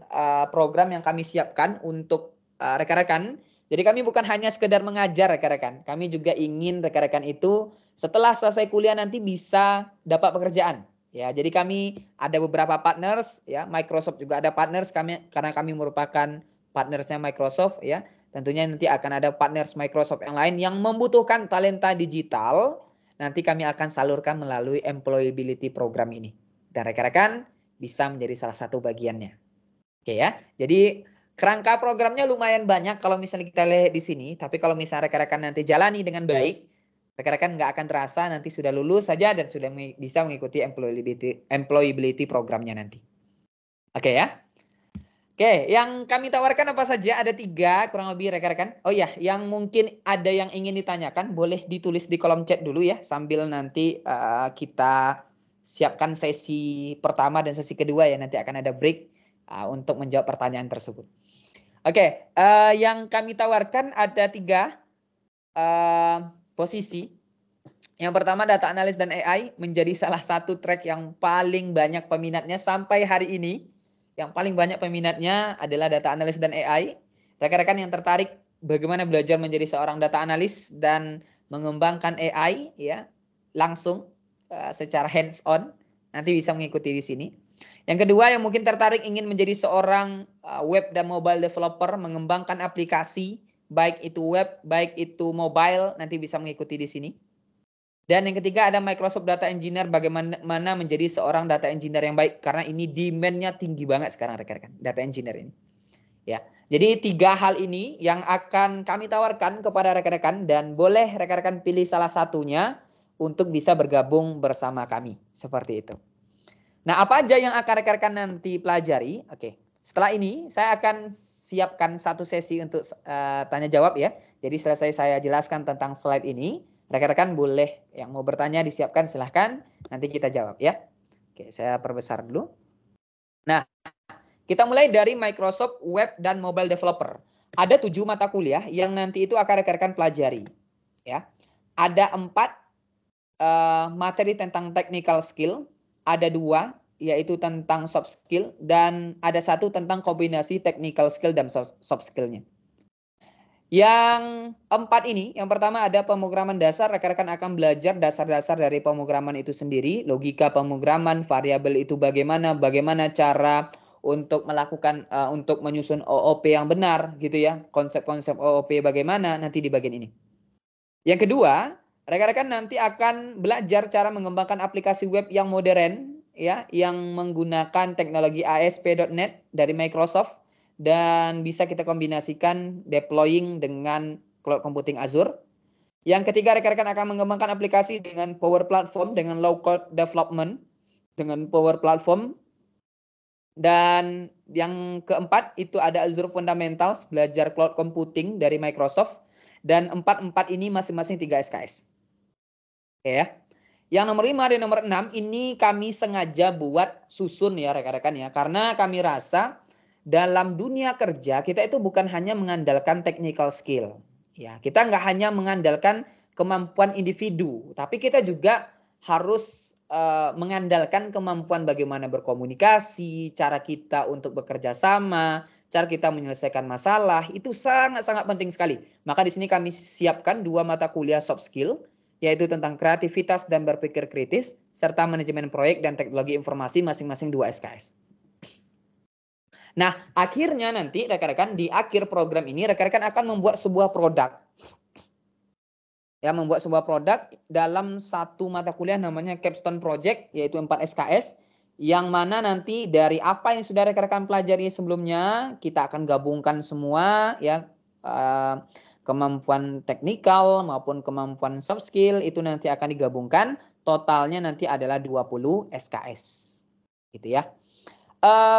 Speaker 2: program yang kami siapkan untuk rekan-rekan. Jadi kami bukan hanya sekedar mengajar rekan-rekan, kami juga ingin rekan-rekan itu setelah selesai kuliah nanti bisa dapat pekerjaan. Ya, jadi kami ada beberapa partners, ya, Microsoft juga ada partners kami karena kami merupakan partnersnya Microsoft, ya. Tentunya nanti akan ada partners Microsoft yang lain yang membutuhkan talenta digital, nanti kami akan salurkan melalui employability program ini. Dan rekan-rekan bisa menjadi salah satu bagiannya. Oke ya. Jadi kerangka programnya lumayan banyak kalau misalnya kita lihat di sini, tapi kalau misalnya rekan-rekan nanti jalani dengan baik, rekan-rekan nggak akan terasa nanti sudah lulus saja dan sudah bisa mengikuti employability programnya nanti. Oke ya. Oke, yang kami tawarkan apa saja? Ada 3 kurang lebih rekan-rekan. Oh ya, yang mungkin ada yang ingin ditanyakan boleh ditulis di kolom chat dulu ya, sambil nanti kita siapkan sesi pertama dan sesi kedua ya, nanti akan ada break untuk menjawab pertanyaan tersebut. Oke, yang kami tawarkan ada 3 posisi. Yang pertama data analis dan AI menjadi salah satu track yang paling banyak peminatnya sampai hari ini. Yang paling banyak peminatnya adalah data analis dan AI. Rekan-rekan yang tertarik bagaimana belajar menjadi seorang data analis dan mengembangkan AI ya, langsung secara hands on, nanti bisa mengikuti di sini. Yang kedua yang mungkin tertarik ingin menjadi seorang web dan mobile developer, mengembangkan aplikasi baik itu web, baik itu mobile, nanti bisa mengikuti di sini. Dan yang ketiga ada Microsoft Data Engineer, bagaimana menjadi seorang data engineer yang baik, karena ini demand-nya tinggi banget sekarang rekan-rekan, data engineer ini. Ya. Jadi 3 hal ini yang akan kami tawarkan kepada rekan-rekan dan boleh rekan-rekan pilih salah satunya untuk bisa bergabung bersama kami, seperti itu. Nah, apa aja yang akan rekan-rekan nanti pelajari? Oke. Setelah ini saya akan siapkan satu sesi untuk tanya jawab ya. Jadi selesai saya jelaskan tentang slide ini, rekan-rekan boleh yang mau bertanya disiapkan, silahkan. Nanti kita jawab ya. Oke, saya perbesar dulu. Nah, kita mulai dari Microsoft Web dan Mobile Developer. Ada 7 mata kuliah yang nanti itu akan rekan-rekan pelajari. Ya, ada 4 materi tentang technical skill, ada 2 yaitu tentang soft skill, dan ada 1 tentang kombinasi technical skill dan soft skillnya. Yang 4 ini, yang pertama ada pemrograman dasar, rekan-rekan akan belajar dasar-dasar dari pemrograman itu sendiri, logika pemrograman, variabel itu bagaimana cara untuk melakukan untuk menyusun OOP yang benar gitu ya, konsep-konsep OOP bagaimana nanti di bagian ini. Yang kedua, rekan-rekan nanti akan belajar cara mengembangkan aplikasi web yang modern ya, yang menggunakan teknologi ASP.NET dari Microsoft dan bisa kita kombinasikan deploying dengan cloud computing Azure. Yang ketiga, rekan-rekan akan mengembangkan aplikasi dengan Power Platform, dengan low code development dengan Power Platform. Dan yang keempat itu ada Azure Fundamentals, belajar cloud computing dari Microsoft. Dan 4 ini masing-masing 3 SKS. Oke ya. Yang nomor 5 dan nomor 6 ini kami sengaja buat susun ya rekan-rekan ya. Karena kami rasa dalam dunia kerja kita itu bukan hanya mengandalkan technical skill. Ya, kita nggak hanya mengandalkan kemampuan individu, tapi kita juga harus mengandalkan kemampuan bagaimana berkomunikasi, cara kita untuk bekerja sama, cara kita menyelesaikan masalah, itu sangat-sangat penting sekali. Maka di sini kami siapkan 2 mata kuliah soft skill, yaitu tentang kreativitas dan berpikir kritis, serta manajemen proyek dan teknologi informasi masing-masing 2 SKS. Nah, akhirnya nanti rekan-rekan di akhir program ini rekan-rekan akan membuat sebuah produk. Ya, membuat sebuah produk dalam satu mata kuliah namanya Capstone Project, yaitu 4 SKS, yang mana nanti dari apa yang sudah rekan-rekan pelajari sebelumnya, kita akan gabungkan semua ya, kemampuan teknikal maupun kemampuan soft skill itu nanti akan digabungkan, totalnya nanti adalah 20 SKS. Gitu ya.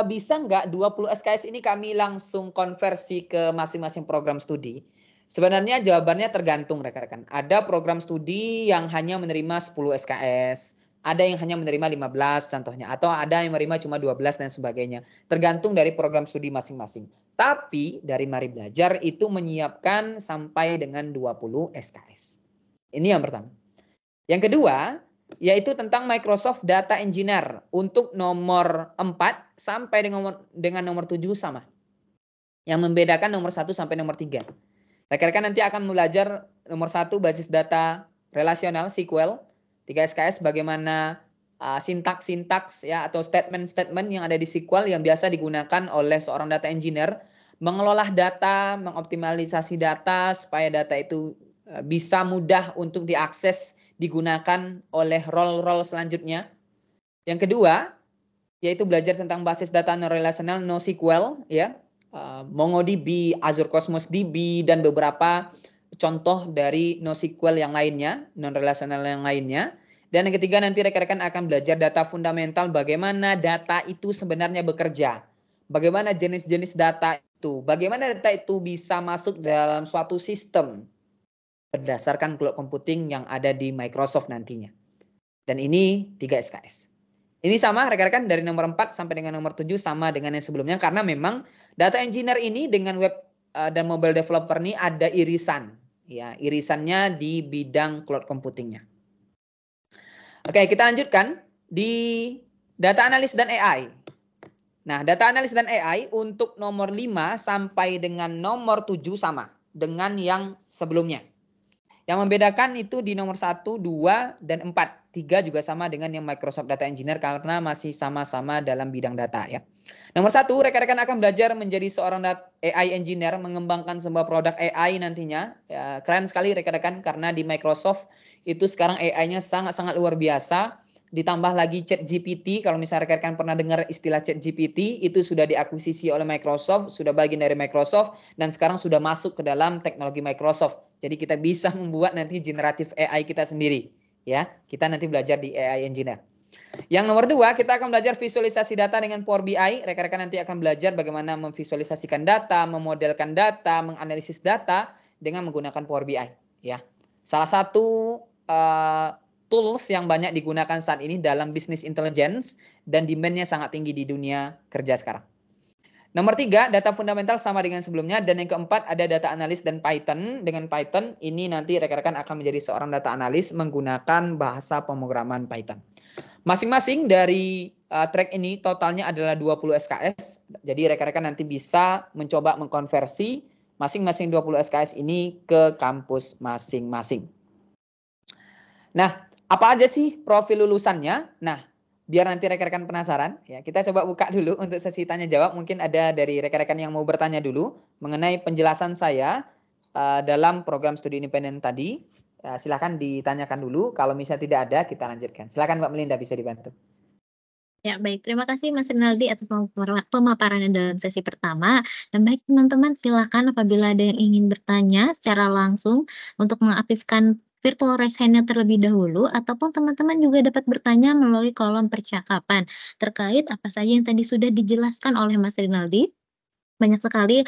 Speaker 2: Bisa nggak 20 SKS ini kami langsung konversi ke masing-masing program studi? Sebenarnya jawabannya tergantung rekan-rekan. Ada program studi yang hanya menerima 10 SKS, ada yang hanya menerima 15 contohnya, atau ada yang menerima cuma 12 dan sebagainya. Tergantung dari program studi masing-masing. Tapi dari Mari Belajar itu menyiapkan sampai dengan 20 SKS. Ini yang pertama. Yang kedua, yaitu tentang Microsoft Data Engineer untuk nomor 4 sampai dengan nomor 7 sama. Yang membedakan nomor 1 sampai nomor 3. Rekan-rekan nanti akan belajar nomor 1 basis data relasional SQL, 3 SKS bagaimana sintaks-sintaks ya atau statement-statement yang ada di SQL yang biasa digunakan oleh seorang data engineer, mengelola data, mengoptimalisasi data supaya data itu bisa mudah untuk diakses, digunakan oleh role-role selanjutnya. Yang kedua, yaitu belajar tentang basis data non-relasional NoSQL ya. MongoDB, Azure Cosmos DB, dan beberapa contoh dari NoSQL yang lainnya, non-relasional yang lainnya. Dan yang ketiga nanti rekan-rekan akan belajar data fundamental, bagaimana data itu sebenarnya bekerja. Bagaimana jenis-jenis data itu, bagaimana data itu bisa masuk dalam suatu sistem berdasarkan cloud computing yang ada di Microsoft nantinya. Dan ini 3 SKS. Ini sama rekan-rekan dari nomor 4 sampai dengan nomor 7 sama dengan yang sebelumnya karena memang data engineer ini dengan web dan mobile developer ini ada irisan. Ya, irisannya di bidang cloud computingnya. Oke, kita lanjutkan di data analis dan AI. Nah, data analis dan AI untuk nomor 5 sampai dengan nomor 7 sama dengan yang sebelumnya. Yang membedakan itu di nomor 1, 2, dan 4. 3 juga sama dengan yang Microsoft Data Engineer karena masih sama-sama dalam bidang data ya. Nomor 1, rekan-rekan akan belajar menjadi seorang AI Engineer, mengembangkan sebuah produk AI nantinya. Ya, keren sekali rekan-rekan karena di Microsoft itu sekarang AI-nya sangat-sangat luar biasa. Ditambah lagi ChatGPT, kalau misalnya rekan-rekan pernah dengar istilah ChatGPT, itu sudah diakuisisi oleh Microsoft, sudah bagian dari Microsoft, dan sekarang sudah masuk ke dalam teknologi Microsoft. Jadi kita bisa membuat nanti generatif AI kita sendiri. Ya, kita nanti belajar di AI Engineer. Yang nomor 2, kita akan belajar visualisasi data dengan Power BI. Rekan-rekan nanti akan belajar bagaimana memvisualisasikan data, memodelkan data, menganalisis data dengan menggunakan Power BI. Ya, salah satu tools yang banyak digunakan saat ini dalam business intelligence dan demand-nya sangat tinggi di dunia kerja sekarang. Nomor 3, data fundamental sama dengan sebelumnya. Dan yang keempat, ada data analis dan Python. Dengan Python, ini nanti rekan-rekan akan menjadi seorang data analis menggunakan bahasa pemrograman Python. Masing-masing dari track ini totalnya adalah 20 SKS. Jadi rekan-rekan nanti bisa mencoba mengkonversi masing-masing 20 SKS ini ke kampus masing-masing. Nah, apa aja sih profil lulusannya? Nah, biar nanti rekan-rekan penasaran, ya kita coba buka dulu untuk sesi tanya jawab. Mungkin ada dari rekan-rekan yang mau bertanya dulu mengenai penjelasan saya dalam program studi independen tadi. Silakan ditanyakan dulu. Kalau misalnya tidak ada, kita lanjutkan. Silakan Mbak Melinda, bisa dibantu.
Speaker 1: Ya, baik. Terima kasih Mas Rinaldi atas pemaparannya dalam sesi pertama. Dan baik teman-teman, silakan apabila ada yang ingin bertanya secara langsung untuk mengaktifkan virtual raise hand-nya terlebih dahulu, ataupun teman-teman juga dapat bertanya melalui kolom percakapan terkait apa saja yang tadi sudah dijelaskan oleh Mas Rinaldi. Banyak sekali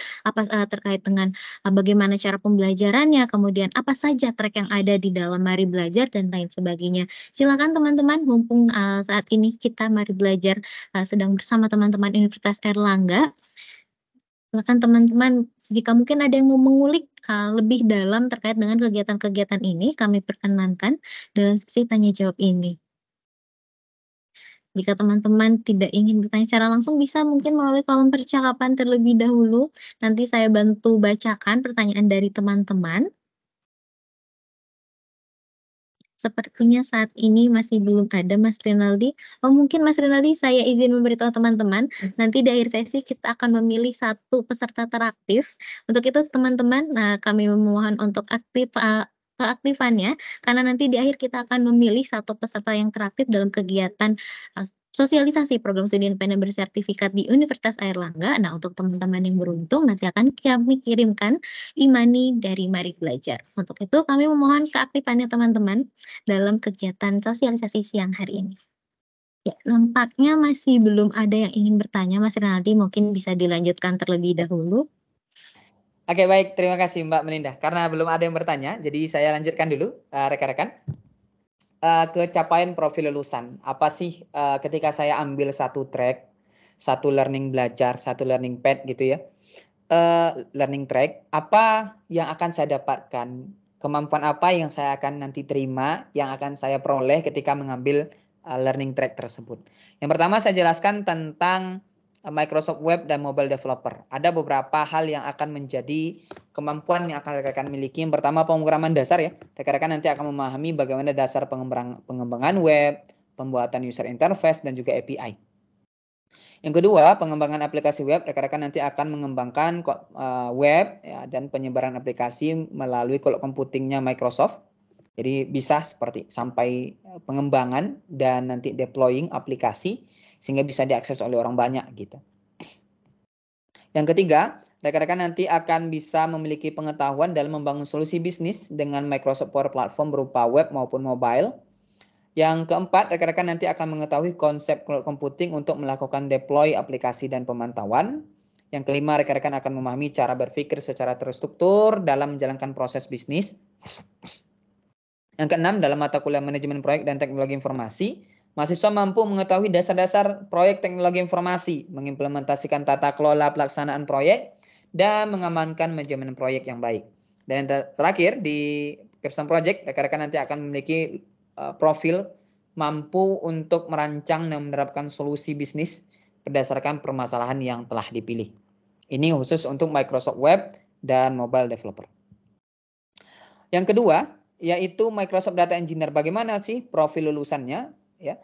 Speaker 1: terkait dengan bagaimana cara pembelajarannya, kemudian apa saja track yang ada di dalam Mari Belajar dan lain sebagainya. Silakan teman-teman, mumpung saat ini kita Mari Belajar sedang bersama teman-teman Universitas Airlangga. Silakan teman-teman, jika mungkin ada yang mau mengulik lebih dalam terkait dengan kegiatan-kegiatan ini, kami perkenankan dalam sesi tanya jawab ini. Jika teman-teman tidak ingin bertanya secara langsung, bisa mungkin melalui kolom percakapan terlebih dahulu. Nanti saya bantu bacakan pertanyaan dari teman-teman. Sepertinya saat ini masih belum ada Mas Rinaldi. Oh, mungkin Mas Rinaldi saya izin memberitahu teman-teman, nanti di akhir sesi kita akan memilih satu peserta teraktif. Untuk itu teman-teman, kami memohon untuk keaktifannya, karena nanti di akhir kita akan memilih satu peserta yang teraktif dalam kegiatan sosialisasi program studi independen bersertifikat di Universitas Airlangga. Nah, untuk teman-teman yang beruntung nanti akan kami kirimkan e-money dari Mari Belajar. Untuk itu kami memohon keaktifannya teman-teman dalam kegiatan sosialisasi siang hari ini. Ya, nampaknya masih belum ada yang ingin bertanya, Mas Rinaldi, mungkin bisa dilanjutkan terlebih dahulu.
Speaker 2: Oke, baik. Terima kasih Mbak Melinda. Karena belum ada yang bertanya, jadi saya lanjutkan dulu rekan-rekan. Ke capaian profil lulusan. Apa sih ketika saya ambil satu track, satu learning belajar, satu learning path gitu ya, learning track, apa yang akan saya dapatkan, kemampuan apa yang saya akan nanti terima, yang akan saya peroleh ketika mengambil learning track tersebut. Yang pertama saya jelaskan tentang Microsoft Web dan Mobile Developer. Ada beberapa hal yang akan menjadi kemampuan yang akan rekan-rekan miliki. Yang pertama pemrograman dasar ya. Rekan-rekan nanti akan memahami bagaimana dasar pengembangan web, pembuatan user interface dan juga API. Yang kedua, pengembangan aplikasi web. Rekan-rekan nanti akan mengembangkan web ya, dan penyebaran aplikasi melalui cloud computingnya Microsoft. Jadi bisa seperti sampai pengembangan dan nanti deploying aplikasi sehingga bisa diakses oleh orang banyak gitu. Yang ketiga, rekan-rekan nanti akan bisa memiliki pengetahuan dalam membangun solusi bisnis dengan Microsoft Power Platform berupa web maupun mobile. Yang keempat, rekan-rekan nanti akan mengetahui konsep cloud computing untuk melakukan deploy aplikasi dan pemantauan. Yang kelima, rekan-rekan akan memahami cara berpikir secara terstruktur dalam menjalankan proses bisnis. Yang keenam, dalam mata kuliah manajemen proyek dan teknologi informasi, mahasiswa mampu mengetahui dasar-dasar proyek teknologi informasi, mengimplementasikan tata kelola pelaksanaan proyek, dan mengamankan manajemen proyek yang baik. Dan yang terakhir, di capstone project, rekan-rekan nanti akan memiliki profil mampu untuk merancang dan menerapkan solusi bisnis berdasarkan permasalahan yang telah dipilih. Ini khusus untuk Microsoft Web dan Mobile Developer. Yang kedua, yaitu Microsoft Data Engineer. Bagaimana sih profil lulusannya? Ya,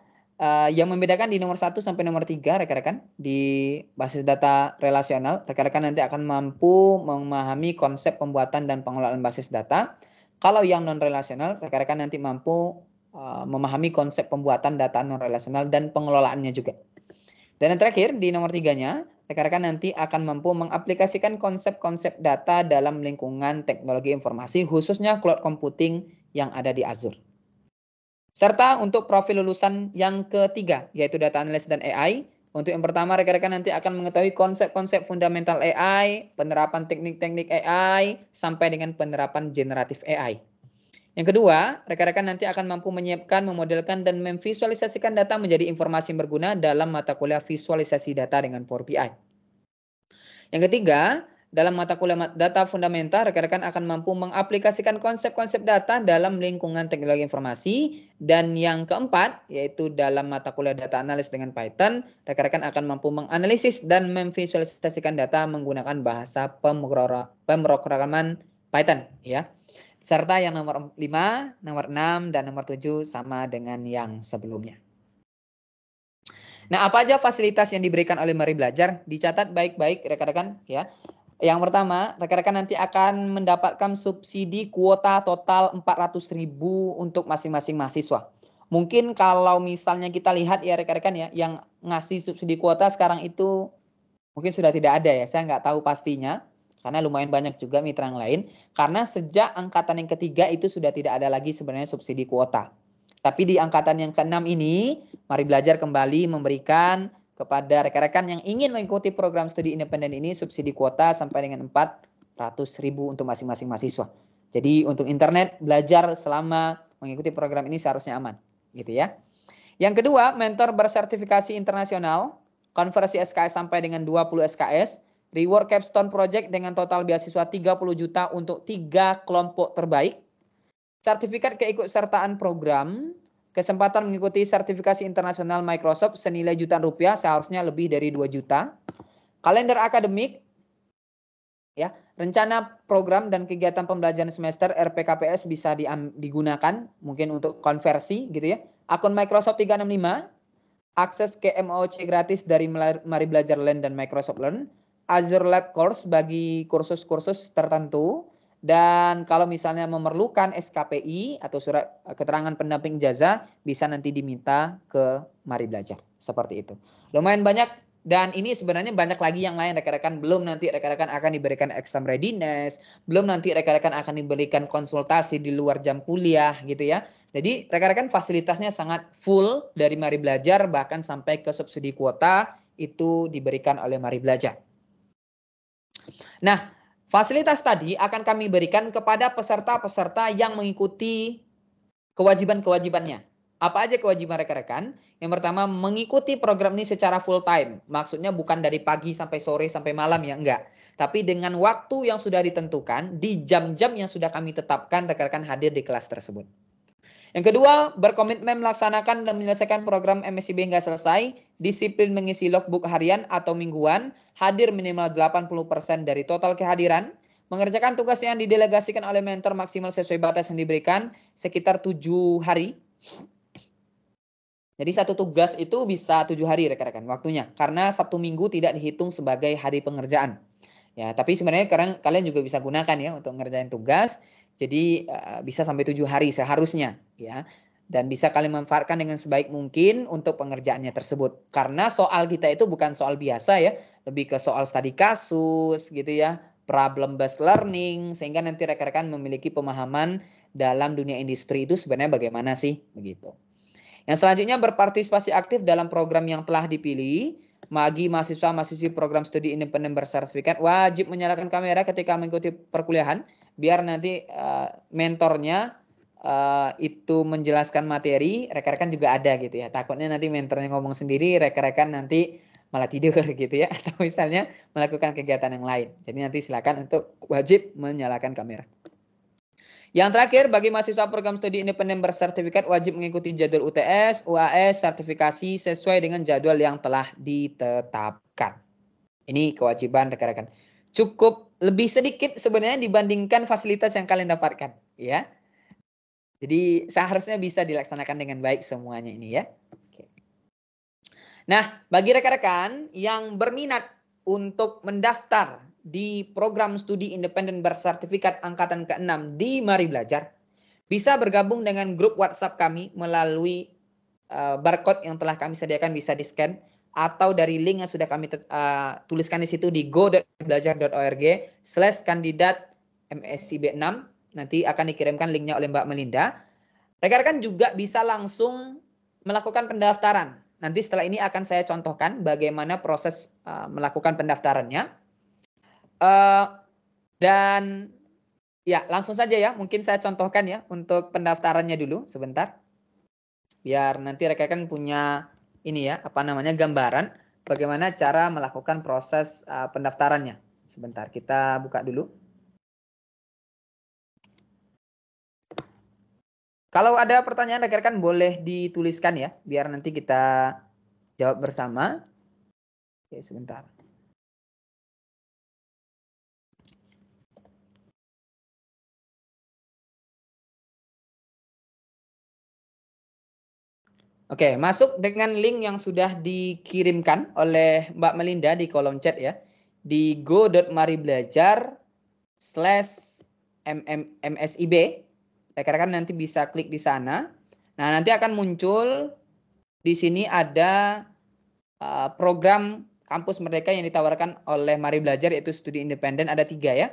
Speaker 2: yang membedakan di nomor 1 sampai nomor 3 rekan-rekan di basis data relasional, rekan-rekan nanti akan mampu memahami konsep pembuatan dan pengelolaan basis data. Kalau yang non relasional, rekan-rekan nanti mampu memahami konsep pembuatan data non relasional dan pengelolaannya juga. Dan yang terakhir di nomor 3-nya, rekan-rekan nanti akan mampu mengaplikasikan konsep-konsep data dalam lingkungan teknologi informasi, khususnya cloud computing yang ada di Azure. Serta untuk profil lulusan yang ketiga, yaitu Data Analyst dan AI. Untuk yang pertama, rekan-rekan nanti akan mengetahui konsep-konsep fundamental AI, penerapan teknik-teknik AI, sampai dengan penerapan generatif AI. Yang kedua, rekan-rekan nanti akan mampu menyiapkan, memodelkan, dan memvisualisasikan data menjadi informasi yang berguna dalam mata kuliah visualisasi data dengan Power BI. Yang ketiga, dalam mata kuliah data fundamental, rekan-rekan akan mampu mengaplikasikan konsep-konsep data dalam lingkungan teknologi informasi. Dan yang keempat, yaitu dalam mata kuliah data analis dengan Python, rekan-rekan akan mampu menganalisis dan memvisualisasikan data menggunakan bahasa pemrograman Python, ya. Serta yang nomor 5, nomor 6, dan nomor 7 sama dengan yang sebelumnya. Nah, apa aja fasilitas yang diberikan oleh Mari Belajar? Dicatat baik-baik rekan-rekan, ya. Yang pertama, rekan-rekan nanti akan mendapatkan subsidi kuota total 400.000 untuk masing-masing mahasiswa. Mungkin kalau misalnya kita lihat ya rekan-rekan ya, yang ngasih subsidi kuota sekarang itu mungkin sudah tidak ada ya, saya nggak tahu pastinya. Karena lumayan banyak juga mitra yang lain. Karena sejak angkatan yang ketiga itu sudah tidak ada lagi sebenarnya subsidi kuota. Tapi di angkatan yang ke-6 ini, Mari Belajar kembali memberikan kepada rekan-rekan yang ingin mengikuti program studi independen ini subsidi kuota sampai dengan 400.000 untuk masing-masing mahasiswa. Jadi untuk internet belajar selama mengikuti program ini seharusnya aman, gitu ya. Yang kedua, mentor bersertifikasi internasional, konversi SKS sampai dengan 20 SKS, reward capstone project dengan total beasiswa 30 juta untuk 3 kelompok terbaik, sertifikat keikutsertaan program, kesempatan mengikuti sertifikasi internasional Microsoft senilai jutaan rupiah, seharusnya lebih dari 2 juta. Kalender akademik, ya, rencana program dan kegiatan pembelajaran semester RPKPS bisa digunakan mungkin untuk konversi gitu ya. Akun Microsoft 365, akses ke MOOC gratis dari Mari Belajar Learn dan Microsoft Learn, Azure Lab Course bagi kursus-kursus tertentu. Dan kalau misalnya memerlukan SKPI atau surat keterangan pendamping ijazah, bisa nanti diminta ke Mari Belajar. Seperti itu. Lumayan banyak, dan ini sebenarnya banyak lagi yang lain rekan-rekan. Belum nanti rekan-rekan akan diberikan exam readiness, belum nanti rekan-rekan akan diberikan konsultasi di luar jam kuliah gitu ya. Jadi rekan-rekan fasilitasnya sangat full dari Mari Belajar, bahkan sampai ke subsidi kuota itu diberikan oleh Mari Belajar. Nah, fasilitas tadi akan kami berikan kepada peserta-peserta yang mengikuti kewajiban-kewajibannya. Apa aja kewajiban rekan-rekan? Yang pertama, mengikuti program ini secara full time. Maksudnya bukan dari pagi sampai sore sampai malam ya, enggak. Tapi dengan waktu yang sudah ditentukan, di jam-jam yang sudah kami tetapkan, rekan-rekan hadir di kelas tersebut. Yang kedua, berkomitmen melaksanakan dan menyelesaikan program MSIB hingga selesai, disiplin mengisi logbook harian atau mingguan, hadir minimal 80% dari total kehadiran, mengerjakan tugas yang didelegasikan oleh mentor maksimal sesuai batas yang diberikan sekitar 7 hari. Jadi satu tugas itu bisa 7 hari rekan-rekan waktunya, karena Sabtu Minggu tidak dihitung sebagai hari pengerjaan. Ya, tapi sebenarnya kalian juga bisa gunakan ya untuk ngerjain tugas. Jadi bisa sampai 7 hari seharusnya ya. Dan bisa kalian manfaatkan dengan sebaik mungkin untuk pengerjaannya tersebut. Karena soal kita itu bukan soal biasa ya, lebih ke soal studi kasus gitu ya, problem based learning, sehingga nanti rekan-rekan memiliki pemahaman dalam dunia industri itu sebenarnya bagaimana sih begitu. Yang selanjutnya, berpartisipasi aktif dalam program yang telah dipilih. Bagi mahasiswa-mahasiswi program studi independen bersertifikat wajib menyalakan kamera ketika mengikuti perkuliahan, biar nanti mentornya itu menjelaskan materi, rekan-rekan juga ada gitu ya. Takutnya nanti mentornya ngomong sendiri, rekan-rekan nanti malah tidur gitu ya, atau misalnya melakukan kegiatan yang lain. Jadi nanti silakan untuk wajib menyalakan kamera. Yang terakhir, bagi mahasiswa program studi independen bersertifikat wajib mengikuti jadwal UTS, UAS, sertifikasi sesuai dengan jadwal yang telah ditetapkan. Ini kewajiban rekan-rekan. Cukup lebih sedikit sebenarnya dibandingkan fasilitas yang kalian dapatkan, ya. Jadi seharusnya bisa dilaksanakan dengan baik semuanya ini ya. Oke. Nah, bagi rekan-rekan yang berminat untuk mendaftar di program studi independen bersertifikat angkatan ke-6 di Mari Belajar, bisa bergabung dengan grup WhatsApp kami melalui barcode yang telah kami sediakan, bisa di-scan, atau dari link yang sudah kami tuliskan di situ di go.belajar.org/kandidat MSIB 6. Nanti akan dikirimkan linknya oleh Mbak Melinda. rekan-rekan juga bisa langsung melakukan pendaftaran. Nanti setelah ini akan saya contohkan bagaimana proses melakukan pendaftarannya. Dan ya langsung saja ya, mungkin saya contohkan ya untuk pendaftarannya dulu sebentar. Biar nanti rekan-rekan punya ini ya, apa namanya, gambaran bagaimana cara melakukan proses pendaftarannya. Sebentar, kita buka dulu. Kalau ada pertanyaan rekan-rekan boleh dituliskan ya, biar nanti kita jawab bersama. Oke, sebentar. Oke, masuk dengan link yang sudah dikirimkan oleh Mbak Melinda di kolom chat ya. Di go.maribelajar/msib. Rekan-rekan nanti bisa klik di sana. Nah, nanti akan muncul di sini ada program kampus Merdeka yang ditawarkan oleh Mari Belajar, yaitu studi independen, ada 3 ya.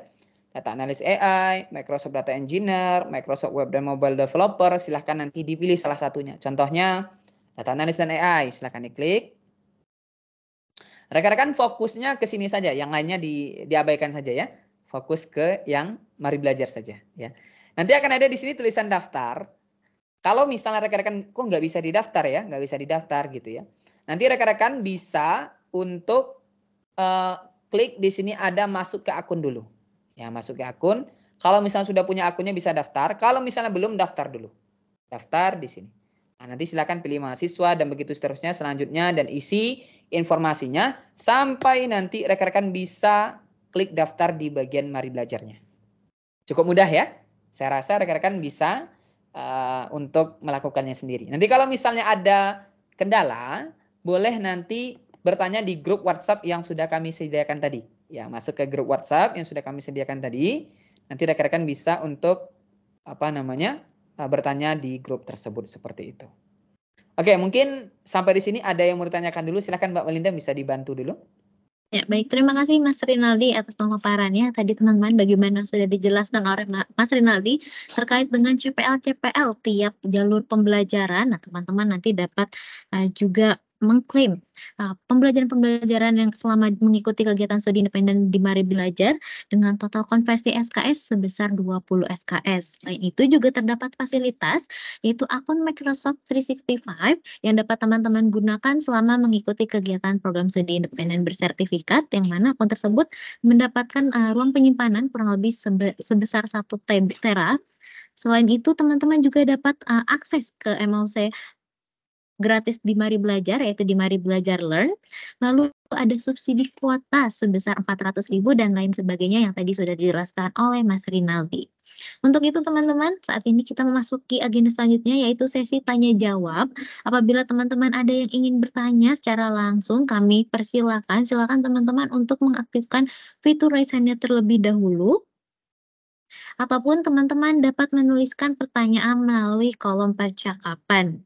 Speaker 2: Data Analyst AI, Microsoft Data Engineer, Microsoft Web dan Mobile Developer. Silahkan nanti dipilih salah satunya. Contohnya Data Analyst dan AI, silahkan diklik. Rekan-rekan fokusnya ke sini saja, yang lainnya diabaikan saja ya. Fokus ke yang Mari Belajar saja ya. Nanti akan ada di sini tulisan daftar. Kalau misalnya rekan-rekan kok nggak bisa didaftar ya, nggak bisa didaftar gitu ya. Nanti rekan-rekan bisa untuk klik di sini ada masuk ke akun dulu. Ya, masuk ke akun. Kalau misalnya sudah punya akunnya bisa daftar. Kalau misalnya belum, daftar dulu. Daftar di sini. Nah, nanti silakan pilih mahasiswa dan begitu seterusnya selanjutnya dan isi informasinya sampai nanti rekan-rekan bisa klik daftar di bagian Mari Belajarnya. Cukup mudah ya. Saya rasa rekan-rekan bisa untuk melakukannya sendiri. Nanti kalau misalnya ada kendala, boleh nanti bertanya di grup WhatsApp yang sudah kami sediakan tadi. Ya, masuk ke grup WhatsApp yang sudah kami sediakan tadi. Nanti rekan-rekan bisa untuk bertanya di grup tersebut seperti itu. Oke, mungkin sampai di sini ada yang mau ditanyakan dulu. Silakan Mbak Melinda, bisa dibantu dulu.
Speaker 1: Ya, baik. Terima kasih Mas Rinaldi atas pemaparannya. Tadi teman-teman bagaimana sudah dijelaskan oleh Mas Rinaldi terkait dengan CPL-CPL tiap jalur pembelajaran. Nah, teman-teman nanti dapat juga mengklaim pembelajaran-pembelajaran yang selama mengikuti kegiatan studi independen di Mari Belajar dengan total konversi SKS sebesar 20 SKS. Selain itu juga terdapat fasilitas yaitu akun Microsoft 365 yang dapat teman-teman gunakan selama mengikuti kegiatan program studi independen bersertifikat, yang mana akun tersebut mendapatkan ruang penyimpanan kurang lebih sebesar 1 tera. Selain itu teman-teman juga dapat akses ke MOOC gratis di Mari Belajar, yaitu di Mari Belajar Learn. Lalu ada subsidi kuota sebesar 400.000 dan lain sebagainya yang tadi sudah dijelaskan oleh Mas Rinaldi. Untuk itu teman-teman, saat ini kita memasuki agenda selanjutnya yaitu sesi tanya jawab. Apabila teman-teman ada yang ingin bertanya secara langsung, kami persilakan. Silakan teman-teman untuk mengaktifkan fitur raise hand-nya terlebih dahulu. Ataupun teman-teman dapat menuliskan pertanyaan melalui kolom percakapan.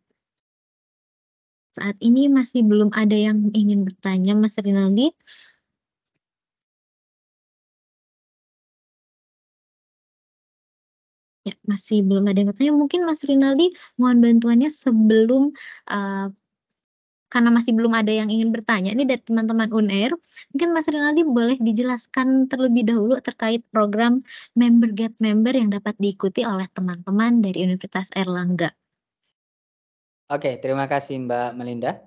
Speaker 1: Saat ini masih belum ada yang ingin bertanya, Mas Rinaldi. Ya, masih belum ada yang bertanya. Mungkin Mas Rinaldi mohon bantuannya sebelum karena masih belum ada yang ingin bertanya ini dari teman-teman UNER, mungkin Mas Rinaldi boleh dijelaskan terlebih dahulu terkait program Member Get Member yang dapat diikuti oleh teman-teman dari Universitas Airlangga.
Speaker 2: Oke, terima kasih Mbak Melinda.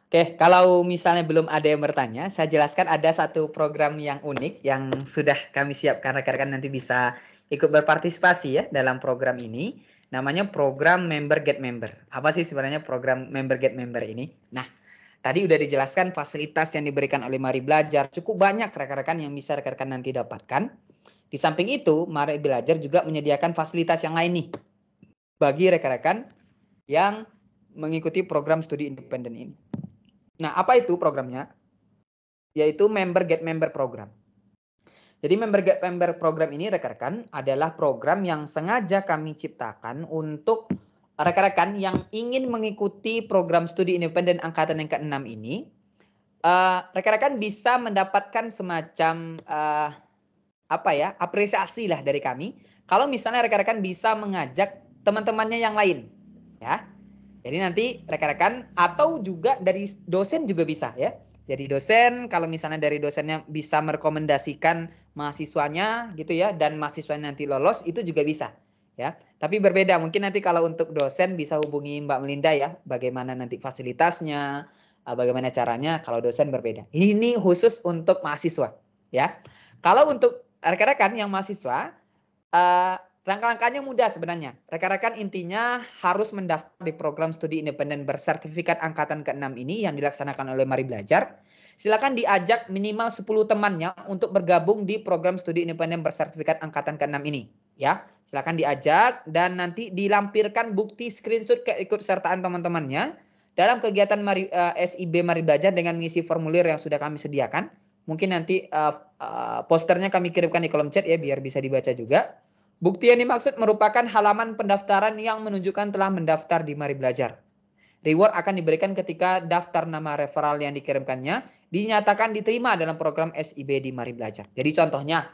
Speaker 2: Oke, kalau misalnya belum ada yang bertanya, saya jelaskan ada satu program yang unik yang sudah kami siapkan, rekan-rekan nanti bisa ikut berpartisipasi ya dalam program ini. Namanya program Member Get Member. Apa sih sebenarnya program Member Get Member ini? Nah, tadi udah dijelaskan fasilitas yang diberikan oleh Mari Belajar. Cukup banyak rekan-rekan yang bisa rekan-rekan nanti dapatkan. Di samping itu, Mari Belajar juga menyediakan fasilitas yang lain nih bagi rekan-rekan yang mengikuti program studi independen ini. Nah, apa itu programnya? Yaitu Member Get Member program. Jadi Member Get Member program ini rekan-rekan adalah program yang sengaja kami ciptakan untuk rekan-rekan yang ingin mengikuti program studi independen angkatan yang ke-6 ini. Rekan-rekan bisa mendapatkan semacam apresiasi lah dari kami. Kalau misalnya rekan-rekan bisa mengajak teman-temannya yang lain, ya. Jadi nanti rekan-rekan atau juga dari dosen juga bisa, ya. Jadi dosen, kalau misalnya dari dosennya bisa merekomendasikan mahasiswanya gitu ya, dan mahasiswanya nanti lolos, itu juga bisa, ya. Tapi berbeda, mungkin nanti kalau untuk dosen bisa hubungi Mbak Melinda ya, bagaimana nanti fasilitasnya, bagaimana caranya. Kalau dosen berbeda. Ini khusus untuk mahasiswa, ya. Kalau untuk rekan-rekan yang mahasiswa, langkah-langkahnya mudah sebenarnya. Rekan-rekan intinya harus mendaftar di program studi independen bersertifikat angkatan ke-6 ini yang dilaksanakan oleh Mari Belajar. Silakan diajak minimal 10 temannya untuk bergabung di program studi independen bersertifikat angkatan ke-6 ini, ya. Silakan diajak dan nanti dilampirkan bukti screenshot keikutsertaan teman-temannya dalam kegiatan SIB Mari Belajar dengan mengisi formulir yang sudah kami sediakan. Mungkin nanti posternya kami kirimkan di kolom chat ya, biar bisa dibaca juga. Bukti yang dimaksud merupakan halaman pendaftaran yang menunjukkan telah mendaftar di Mari Belajar. Reward akan diberikan ketika daftar nama referral yang dikirimkannya dinyatakan diterima dalam program SIB di Mari Belajar. Jadi contohnya,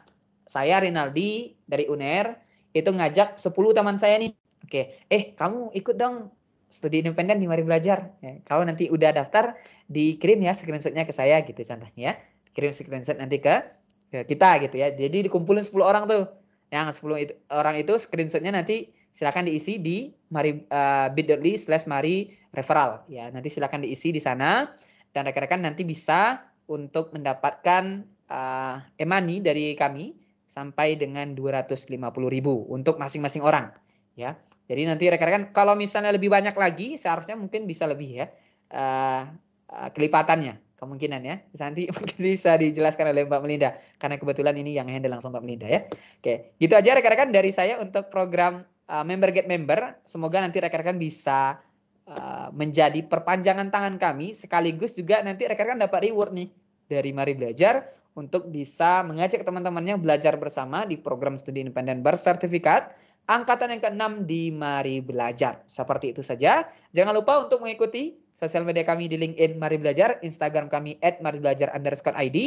Speaker 2: saya Rinaldi dari UNER itu ngajak 10 teman saya nih. Oke, kamu ikut dong studi independen di Mari Belajar. Ya, kalau nanti udah daftar, dikirim ya screenshotnya ke saya gitu contohnya ya. Kirim screenshot nanti ke kita gitu ya. Jadi dikumpulin 10 orang tuh. Yang 10 orang itu screenshotnya nanti silakan diisi di bit.ly/mari referral ya. Nanti silakan diisi di sana dan rekan-rekan nanti bisa untuk mendapatkan e-money dari kami sampai dengan 250.000 untuk masing-masing orang ya. Jadi nanti rekan-rekan kalau misalnya lebih banyak lagi seharusnya mungkin bisa lebih ya kelipatannya kemungkinan ya. Nanti mungkin bisa dijelaskan oleh Mbak Melinda karena kebetulan ini yang handle langsung Mbak Melinda ya. Oke, gitu aja rekan-rekan dari saya untuk program Member Get Member. Semoga nanti rekan-rekan bisa menjadi perpanjangan tangan kami sekaligus juga nanti rekan-rekan dapat reward nih dari Mari Belajar untuk bisa mengajak teman-temannya belajar bersama di program studi independen bersertifikat angkatan yang ke-6 di Mari Belajar. Seperti itu saja. Jangan lupa untuk mengikuti sosial media kami di LinkedIn Mari Belajar, Instagram kami @maribelajar_id,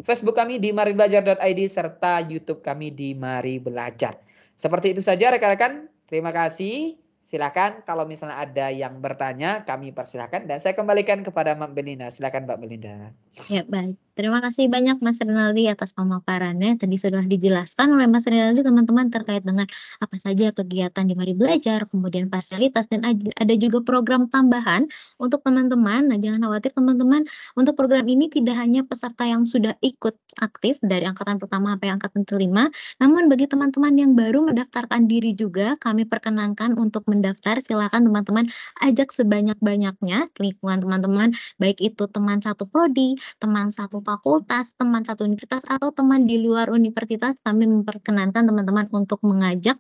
Speaker 2: Facebook kami di maribelajar.id, serta YouTube kami di Mari Belajar. Seperti itu saja rekan-rekan. Terima kasih. Silakan kalau misalnya ada yang bertanya, kami persilakan dan saya kembalikan kepada Mbak Belinda. Silakan Mbak Belinda.
Speaker 1: Ya, baik. Terima kasih banyak Mas Rinaldi atas pemaparannya. Tadi sudah dijelaskan oleh Mas Rinaldi teman-teman terkait dengan apa saja kegiatan di Mari Belajar, kemudian fasilitas dan ada juga program tambahan untuk teman-teman. Nah, jangan khawatir teman-teman, untuk program ini tidak hanya peserta yang sudah ikut aktif dari angkatan pertama sampai angkatan kelima, namun bagi teman-teman yang baru mendaftarkan diri juga kami perkenankan untuk mendaftar. Silakan teman-teman ajak sebanyak-banyaknya lingkungan teman-teman, baik itu teman satu prodi, teman satu fakultas, teman satu universitas, atau teman di luar universitas. Kami memperkenankan teman-teman untuk mengajak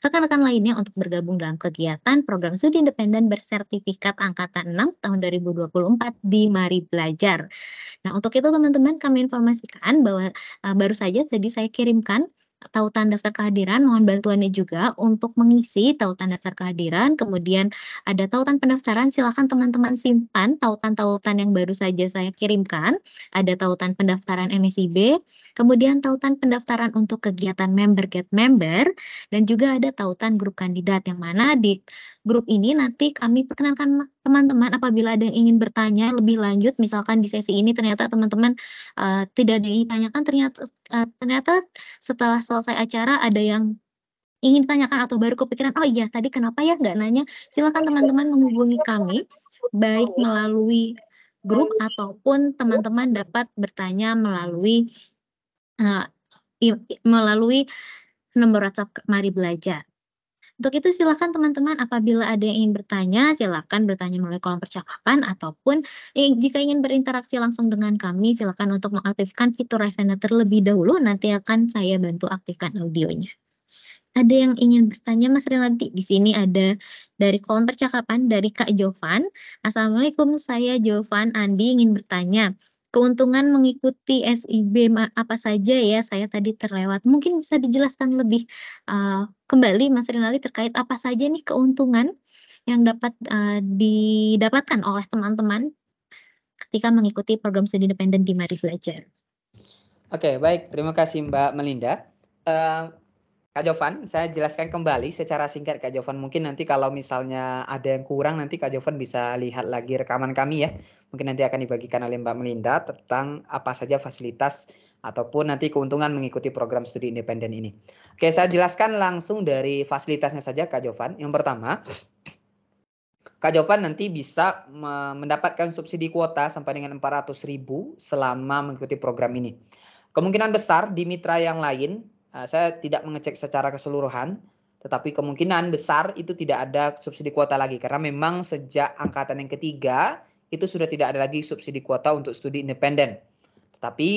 Speaker 1: rekan-rekan lainnya untuk bergabung dalam kegiatan program studi independen bersertifikat angkatan 6 tahun 2024 di Mari Belajar. Nah, untuk itu teman-teman kami informasikan bahwa baru saja tadi saya kirimkan tautan daftar kehadiran, mohon bantuannya juga untuk mengisi tautan daftar kehadiran, kemudian ada tautan pendaftaran, silakan teman-teman simpan tautan-tautan yang baru saja saya kirimkan, ada tautan pendaftaran MSIB, kemudian tautan pendaftaran untuk kegiatan Member Get Member, dan juga ada tautan grup kandidat, yang mana di grup ini nanti kami perkenankan teman-teman apabila ada yang ingin bertanya lebih lanjut, misalkan di sesi ini ternyata teman-teman tidak ada yang ingin tanyakan, ternyata setelah selesai acara ada yang ingin ditanyakan atau baru kepikiran, "Oh iya tadi kenapa ya nggak nanya?" Silakan teman-teman menghubungi kami, baik melalui grup ataupun teman-teman dapat bertanya melalui, eee, melalui nomor WhatsApp Mari Belajar. Untuk itu silakan teman-teman apabila ada yang ingin bertanya, silakan bertanya melalui kolom percakapan ataupun jika ingin berinteraksi langsung dengan kami, silakan untuk mengaktifkan fitur raise hand terlebih dahulu, nanti akan saya bantu aktifkan audionya. Ada yang ingin bertanya Mas Rinaldi? Di sini ada dari kolom percakapan dari Kak Jovan. "Assalamualaikum, saya Jovan Andi ingin bertanya, keuntungan mengikuti SIB apa saja ya? Saya tadi terlewat." Mungkin bisa dijelaskan lebih kembali Mas Rinaldi terkait apa saja nih keuntungan yang dapat didapatkan oleh teman-teman ketika mengikuti program studi independen di Mari Belajar?
Speaker 2: Oke, baik. Terima kasih Mbak Melinda. Kak Jovan, saya jelaskan kembali secara singkat Kak Jovan. Mungkin nanti kalau misalnya ada yang kurang nanti Kak Jovan bisa lihat lagi rekaman kami ya. Mungkin nanti akan dibagikan oleh Mbak Melinda tentang apa saja fasilitas ataupun nanti keuntungan mengikuti program studi independen ini. Oke, saya jelaskan langsung dari fasilitasnya saja Kak Jovan. Yang pertama, Kak Jovan nanti bisa mendapatkan subsidi kuota sampai dengan 400.000 selama mengikuti program ini. Kemungkinan besar di mitra yang lain, saya tidak mengecek secara keseluruhan, tetapi kemungkinan besar itu tidak ada subsidi kuota lagi. Karena memang sejak angkatan yang ketiga, itu sudah tidak ada lagi subsidi kuota untuk studi independen. Tetapi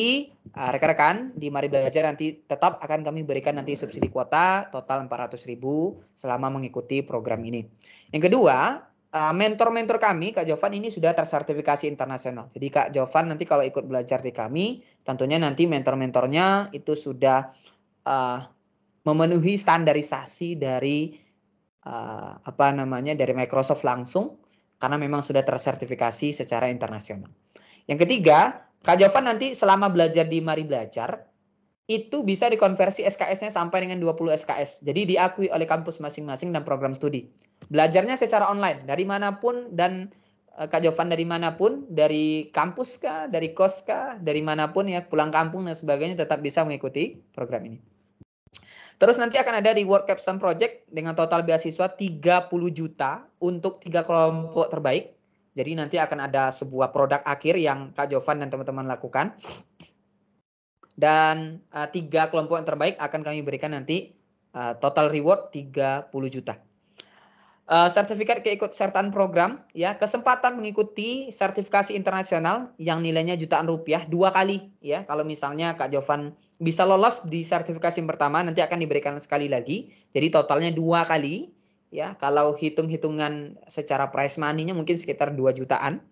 Speaker 2: rekan-rekan di Mari Belajar nanti tetap akan kami berikan nanti subsidi kuota total 400.000 selama mengikuti program ini. Yang kedua, mentor-mentor kami, Kak Jovan ini sudah tersertifikasi internasional. Jadi Kak Jovan nanti kalau ikut belajar di kami, tentunya nanti mentor-mentornya itu sudah memenuhi standarisasi dari dari Microsoft langsung, karena memang sudah tersertifikasi secara internasional. Yang ketiga, Kak Jovan nanti selama belajar di Mari Belajar, itu bisa dikonversi SKS-nya sampai dengan 20 SKS. Jadi diakui oleh kampus masing-masing dan program studi. Belajarnya secara online, dari manapun dan Kak Jovan dari manapun, dari kampus kah, dari kos kah, dari manapun ya, pulang kampung dan sebagainya tetap bisa mengikuti program ini. Terus nanti akan ada reward capstone project dengan total beasiswa 30 juta untuk 3 kelompok terbaik. Jadi nanti akan ada sebuah produk akhir yang Kak Jovan dan teman-teman lakukan. Dan 3 kelompok yang terbaik akan kami berikan nanti total reward 30 juta. Sertifikat keikutsertaan program, ya, kesempatan mengikuti sertifikasi internasional yang nilainya jutaan rupiah 2 kali, ya. Kalau misalnya Kak Jovan bisa lolos di sertifikasi yang pertama, nanti akan diberikan sekali lagi. Jadi totalnya 2 kali, ya. Kalau hitung-hitungan secara price money-nya mungkin sekitar 2 jutaan.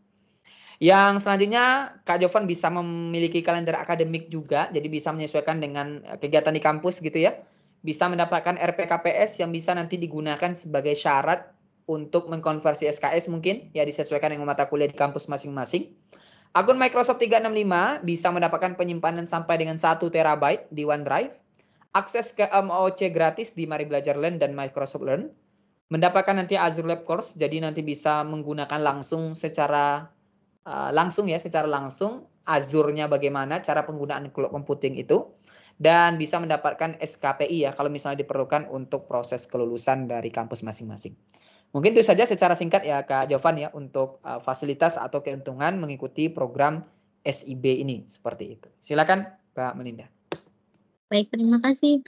Speaker 2: Yang selanjutnya Kak Jovan bisa memiliki kalender akademik juga, jadi bisa menyesuaikan dengan kegiatan di kampus gitu ya. Bisa mendapatkan RPKPS yang bisa nanti digunakan sebagai syarat untuk mengkonversi SKS mungkin, ya disesuaikan dengan mata kuliah di kampus masing-masing. Akun Microsoft 365 bisa mendapatkan penyimpanan sampai dengan 1 TB di OneDrive. Akses ke MOOC gratis di Mari Belajar Learn dan Microsoft Learn. Mendapatkan nanti Azure Lab Course, jadi nanti bisa menggunakan secara langsung Azure-nya bagaimana, cara penggunaan cloud computing itu, dan bisa mendapatkan SKPI ya kalau misalnya diperlukan untuk proses kelulusan dari kampus masing-masing. Mungkin itu saja secara singkat ya Kak Jovan ya untuk fasilitas atau keuntungan mengikuti program SIB ini seperti itu. Silakan Mbak Melinda.
Speaker 1: Baik, terima kasih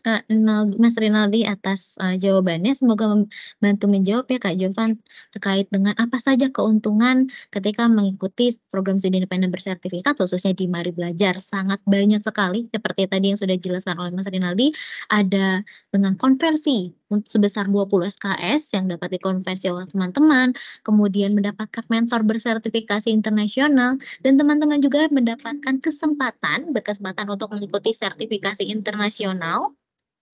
Speaker 1: Mas Rinaldi atas jawabannya. Semoga membantu menjawab ya Kak Jovan terkait dengan apa saja keuntungan ketika mengikuti program studi independen bersertifikat khususnya di Mari Belajar. Sangat banyak sekali seperti tadi yang sudah dijelaskan oleh Mas Rinaldi, ada dengan konversi sebesar 20 SKS yang dapat dikonversi oleh teman-teman, kemudian mendapatkan mentor bersertifikasi internasional, dan teman-teman juga mendapatkan berkesempatan untuk mengikuti sertifikasi internasional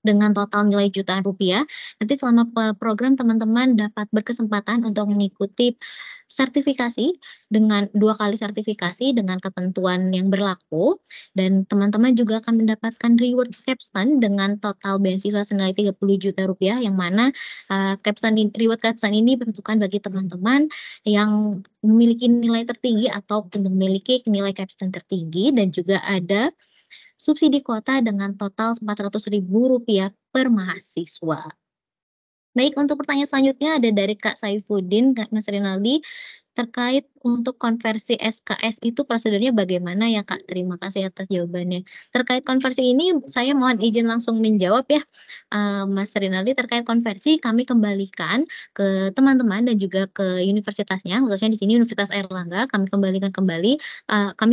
Speaker 1: dengan total nilai jutaan rupiah. Nanti selama program teman-teman dapat berkesempatan untuk mengikuti sertifikasi dengan 2 kali sertifikasi dengan ketentuan yang berlaku, dan teman-teman juga akan mendapatkan reward capstone dengan total beasiswa senilai 30 juta rupiah, yang mana reward capstone ini diperuntukkan bagi teman-teman yang memiliki nilai tertinggi atau memiliki nilai capstone tertinggi, dan juga ada subsidi kuota dengan total Rp400.000 per mahasiswa. Baik, untuk pertanyaan selanjutnya ada dari Kak Saifuddin, Mas Rinaldi, terkait untuk konversi SKS itu prosedurnya bagaimana ya Kak? Terima kasih atas jawabannya. Terkait konversi ini saya mohon izin langsung menjawab ya, Mas Rinaldi. Terkait konversi kami kembalikan ke teman-teman dan juga ke universitasnya, khususnya di sini Universitas Airlangga, kami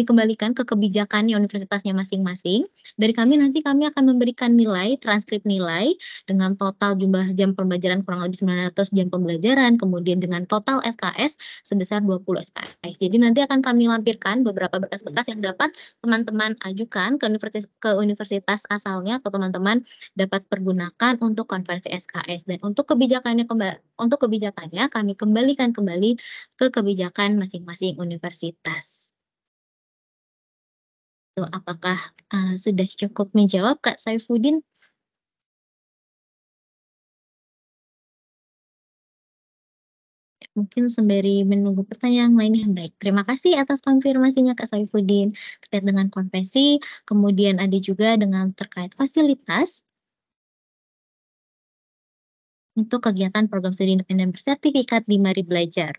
Speaker 1: kembalikan ke kebijakannya universitasnya masing-masing. Dari kami nanti kami akan memberikan transkrip nilai dengan total jumlah jam pembelajaran kurang lebih 900 jam pembelajaran, kemudian dengan total SKS sebesar 20 SKS. Jadi nanti akan kami lampirkan beberapa berkas-berkas yang dapat teman-teman ajukan ke universitas asalnya atau teman-teman dapat pergunakan untuk konversi SKS. Dan untuk kebijakannya kami kembalikan kembali ke kebijakan masing-masing universitas. Apakah sudah cukup menjawab Kak Saifuddin? Mungkin sembari menunggu pertanyaan lainnya. Baik, terima kasih atas konfirmasinya Kak Saifuddin terkait dengan konvensi, kemudian ada juga dengan terkait fasilitas untuk kegiatan program studi independen bersertifikat di Mari Belajar.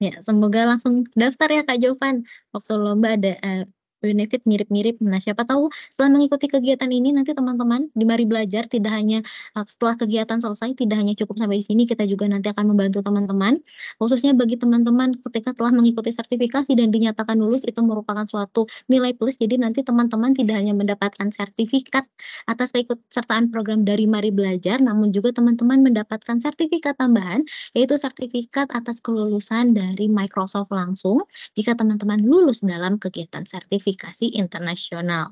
Speaker 1: Ya, semoga langsung daftar ya Kak Jovan. Waktu lomba ada benefit mirip-mirip. Nah, siapa tahu setelah mengikuti kegiatan ini nanti teman-teman di Mari Belajar tidak hanya setelah kegiatan selesai tidak hanya cukup sampai di sini, kita juga nanti akan membantu teman-teman. Khususnya bagi teman-teman ketika telah mengikuti sertifikasi dan dinyatakan lulus itu merupakan suatu nilai plus. Jadi nanti teman-teman tidak hanya mendapatkan sertifikat atas keikutsertaan program dari Mari Belajar, namun juga teman-teman mendapatkan sertifikat tambahan yaitu sertifikat atas kelulusan dari Microsoft langsung jika teman-teman lulus dalam kegiatan sertifikasi internasional.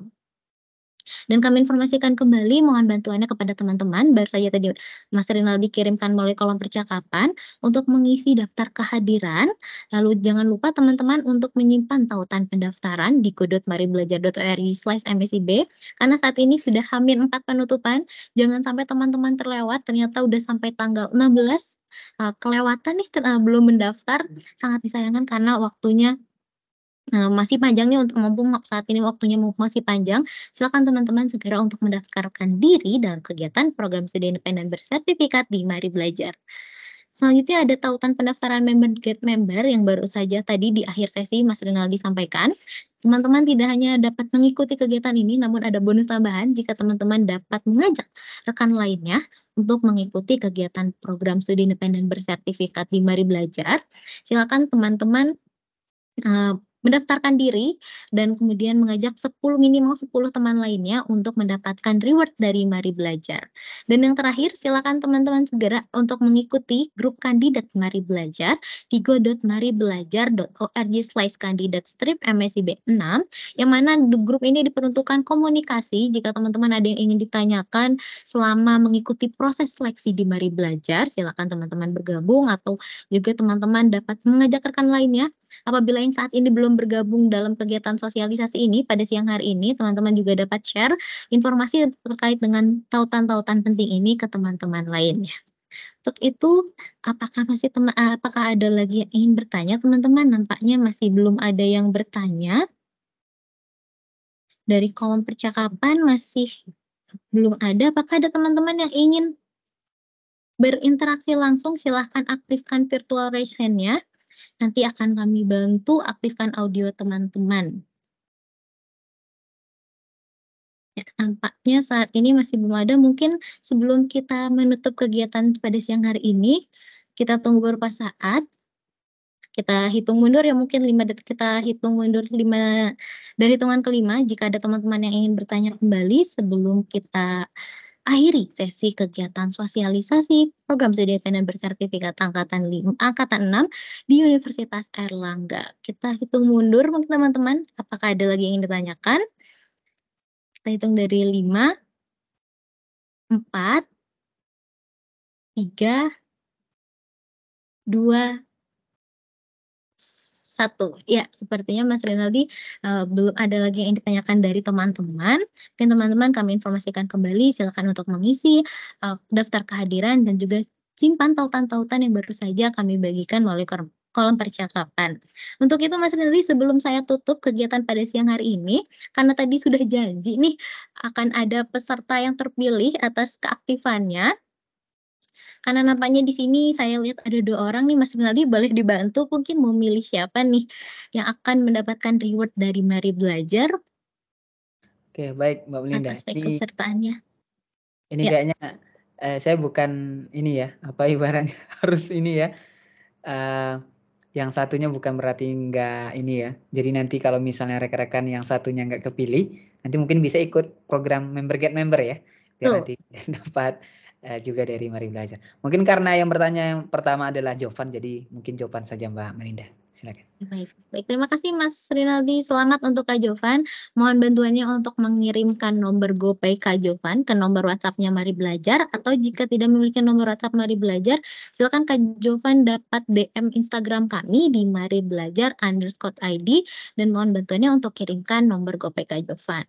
Speaker 1: Dan kami informasikan kembali mohon bantuannya kepada teman-teman, baru saja tadi Mas Rinaldi kirimkan melalui kolom percakapan untuk mengisi daftar kehadiran, lalu jangan lupa teman-teman untuk menyimpan tautan pendaftaran di go.maribelajar.ori/msib karena saat ini sudah H-4 penutupan, jangan sampai teman-teman terlewat ternyata udah sampai tanggal 16 kelewatan nih belum mendaftar, sangat disayangkan karena waktunya masih panjang nih untuk mumpung saat ini waktunya masih panjang, silakan teman-teman segera untuk mendaftarkan diri dalam kegiatan program studi independen bersertifikat di Mari Belajar. Selanjutnya ada tautan pendaftaran member get member yang baru saja tadi di akhir sesi Mas Rinaldi sampaikan. Teman-teman tidak hanya dapat mengikuti kegiatan ini, namun ada bonus tambahan jika teman-teman dapat mengajak rekan lainnya untuk mengikuti kegiatan program studi independen bersertifikat di Mari Belajar. Silakan teman-teman mendaftarkan diri dan kemudian mengajak minimal 10 teman lainnya untuk mendapatkan reward dari Mari Belajar. Dan yang terakhir, silakan teman-teman segera untuk mengikuti grup kandidat Mari Belajar di go.maribelajar.org/kandidat-MSIB 6, yang mana grup ini diperuntukkan komunikasi jika teman-teman ada yang ingin ditanyakan selama mengikuti proses seleksi di Mari Belajar, silakan teman-teman bergabung atau juga teman-teman dapat mengajak rekan lainnya. Apabila yang saat ini belum bergabung dalam kegiatan sosialisasi ini pada siang hari ini, teman-teman juga dapat share informasi terkait dengan tautan-tautan penting ini ke teman-teman lainnya. Untuk itu, apakah ada lagi yang ingin bertanya teman-teman? Nampaknya masih belum ada yang bertanya. Dari kolom percakapan masih belum ada. Apakah ada teman-teman yang ingin berinteraksi langsung? Silahkan aktifkan virtual raise hand-nya. Nanti akan kami bantu aktifkan audio teman-teman. Ya, nampaknya saat ini masih belum ada. Mungkin sebelum kita menutup kegiatan pada siang hari ini, kita tunggu beberapa saat. Kita hitung mundur ya mungkin 5 detik, kita hitung mundur 5 dari hitungan kelima jika ada teman-teman yang ingin bertanya kembali sebelum kita akhiri sesi kegiatan sosialisasi program studi independen bersertifikat angkatan 6 di Universitas Airlangga. Kita hitung mundur mungkin teman-teman, apakah ada lagi yang ingin ditanyakan? Kita hitung dari 5, 4, 3, 2, 1. Ya, sepertinya Mas Rinaldi belum ada lagi yang ditanyakan dari teman-teman. Mungkin teman-teman kami informasikan kembali, silakan untuk mengisi daftar kehadiran dan juga simpan tautan-tautan yang baru saja kami bagikan melalui kolom percakapan. Untuk itu Mas Rinaldi, sebelum saya tutup kegiatan pada siang hari ini, karena tadi sudah janji nih akan ada peserta yang terpilih atas keaktifannya. Karena nampaknya di sini saya lihat ada 2 orang nih Mas Rinaldi, boleh dibantu mungkin memilih siapa nih yang akan mendapatkan reward dari Mari Belajar
Speaker 2: Oke, baik Mbak Melinda.
Speaker 1: atas keikutsertaannya.
Speaker 2: Ini
Speaker 1: Ya.
Speaker 2: kayaknya saya bukan ini ya, apa ibaratnya harus ini ya. Yang satunya bukan berarti enggak ini ya. Jadi nanti kalau misalnya rekan-rekan yang satunya enggak kepilih, nanti mungkin bisa ikut program member get member ya. Biar nanti dapat juga dari Mari Belajar. Mungkin karena yang bertanya yang pertama adalah Jovan, jadi mungkin Jovan saja Mbak Melinda. Silakan.
Speaker 1: Baik, baik. Terima kasih Mas Rinaldi. Selamat untuk Kak Jovan. Mohon bantuannya untuk mengirimkan nomor GoPay Kak Jovan ke nomor WhatsApp-nya Mari Belajar, atau jika tidak memiliki nomor WhatsApp Mari Belajar, silakan Kak Jovan dapat DM Instagram kami di maribelajar_id, dan mohon bantuannya untuk kirimkan nomor GoPay Kak Jovan.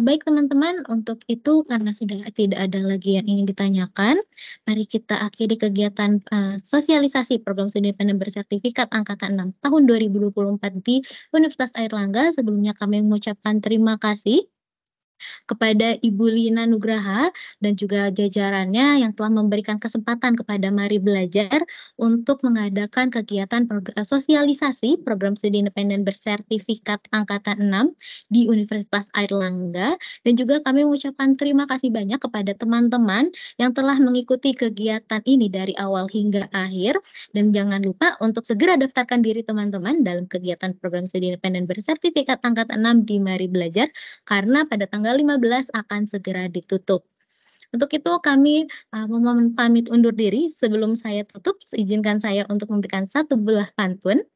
Speaker 1: Baik teman-teman, untuk itu karena sudah tidak ada lagi yang ingin ditanyakan, mari kita akhiri kegiatan sosialisasi program studi independen bersertifikat angkatan 6 tahun 2024 di Universitas Airlangga. Sebelumnya kami mengucapkan terima kasih kepada Ibu Lina Nugraha dan juga jajarannya yang telah memberikan kesempatan kepada Mari Belajar untuk mengadakan kegiatan sosialisasi program studi independen bersertifikat angkatan 6 di Universitas Airlangga, dan juga kami mengucapkan terima kasih banyak kepada teman-teman yang telah mengikuti kegiatan ini dari awal hingga akhir, dan jangan lupa untuk segera daftarkan diri teman-teman dalam kegiatan program studi independen bersertifikat angkatan 6 di Mari Belajar, karena pada tanggal 15 akan segera ditutup. Untuk itu kami memohon pamit undur diri. Sebelum saya tutup, izinkan saya untuk memberikan satu buah pantun.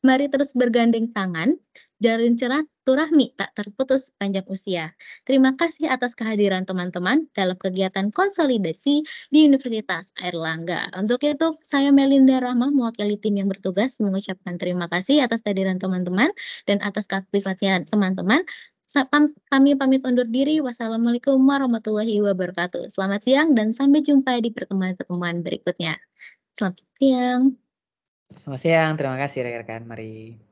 Speaker 1: Mari terus bergandeng tangan, jalin silaturahmi tak terputus sepanjang usia. Terima kasih atas kehadiran teman-teman dalam kegiatan konsolidasi di Universitas Airlangga. Untuk itu, saya Melinda Rahma mewakili tim yang bertugas mengucapkan terima kasih atas kehadiran teman-teman dan atas keaktifasian teman-teman. Kami pamit undur diri. Wassalamualaikum warahmatullahi wabarakatuh. Selamat siang dan sampai jumpa di pertemuan-pertemuan berikutnya. Selamat siang.
Speaker 2: Selamat siang, terima kasih rekan-rekan. Mari.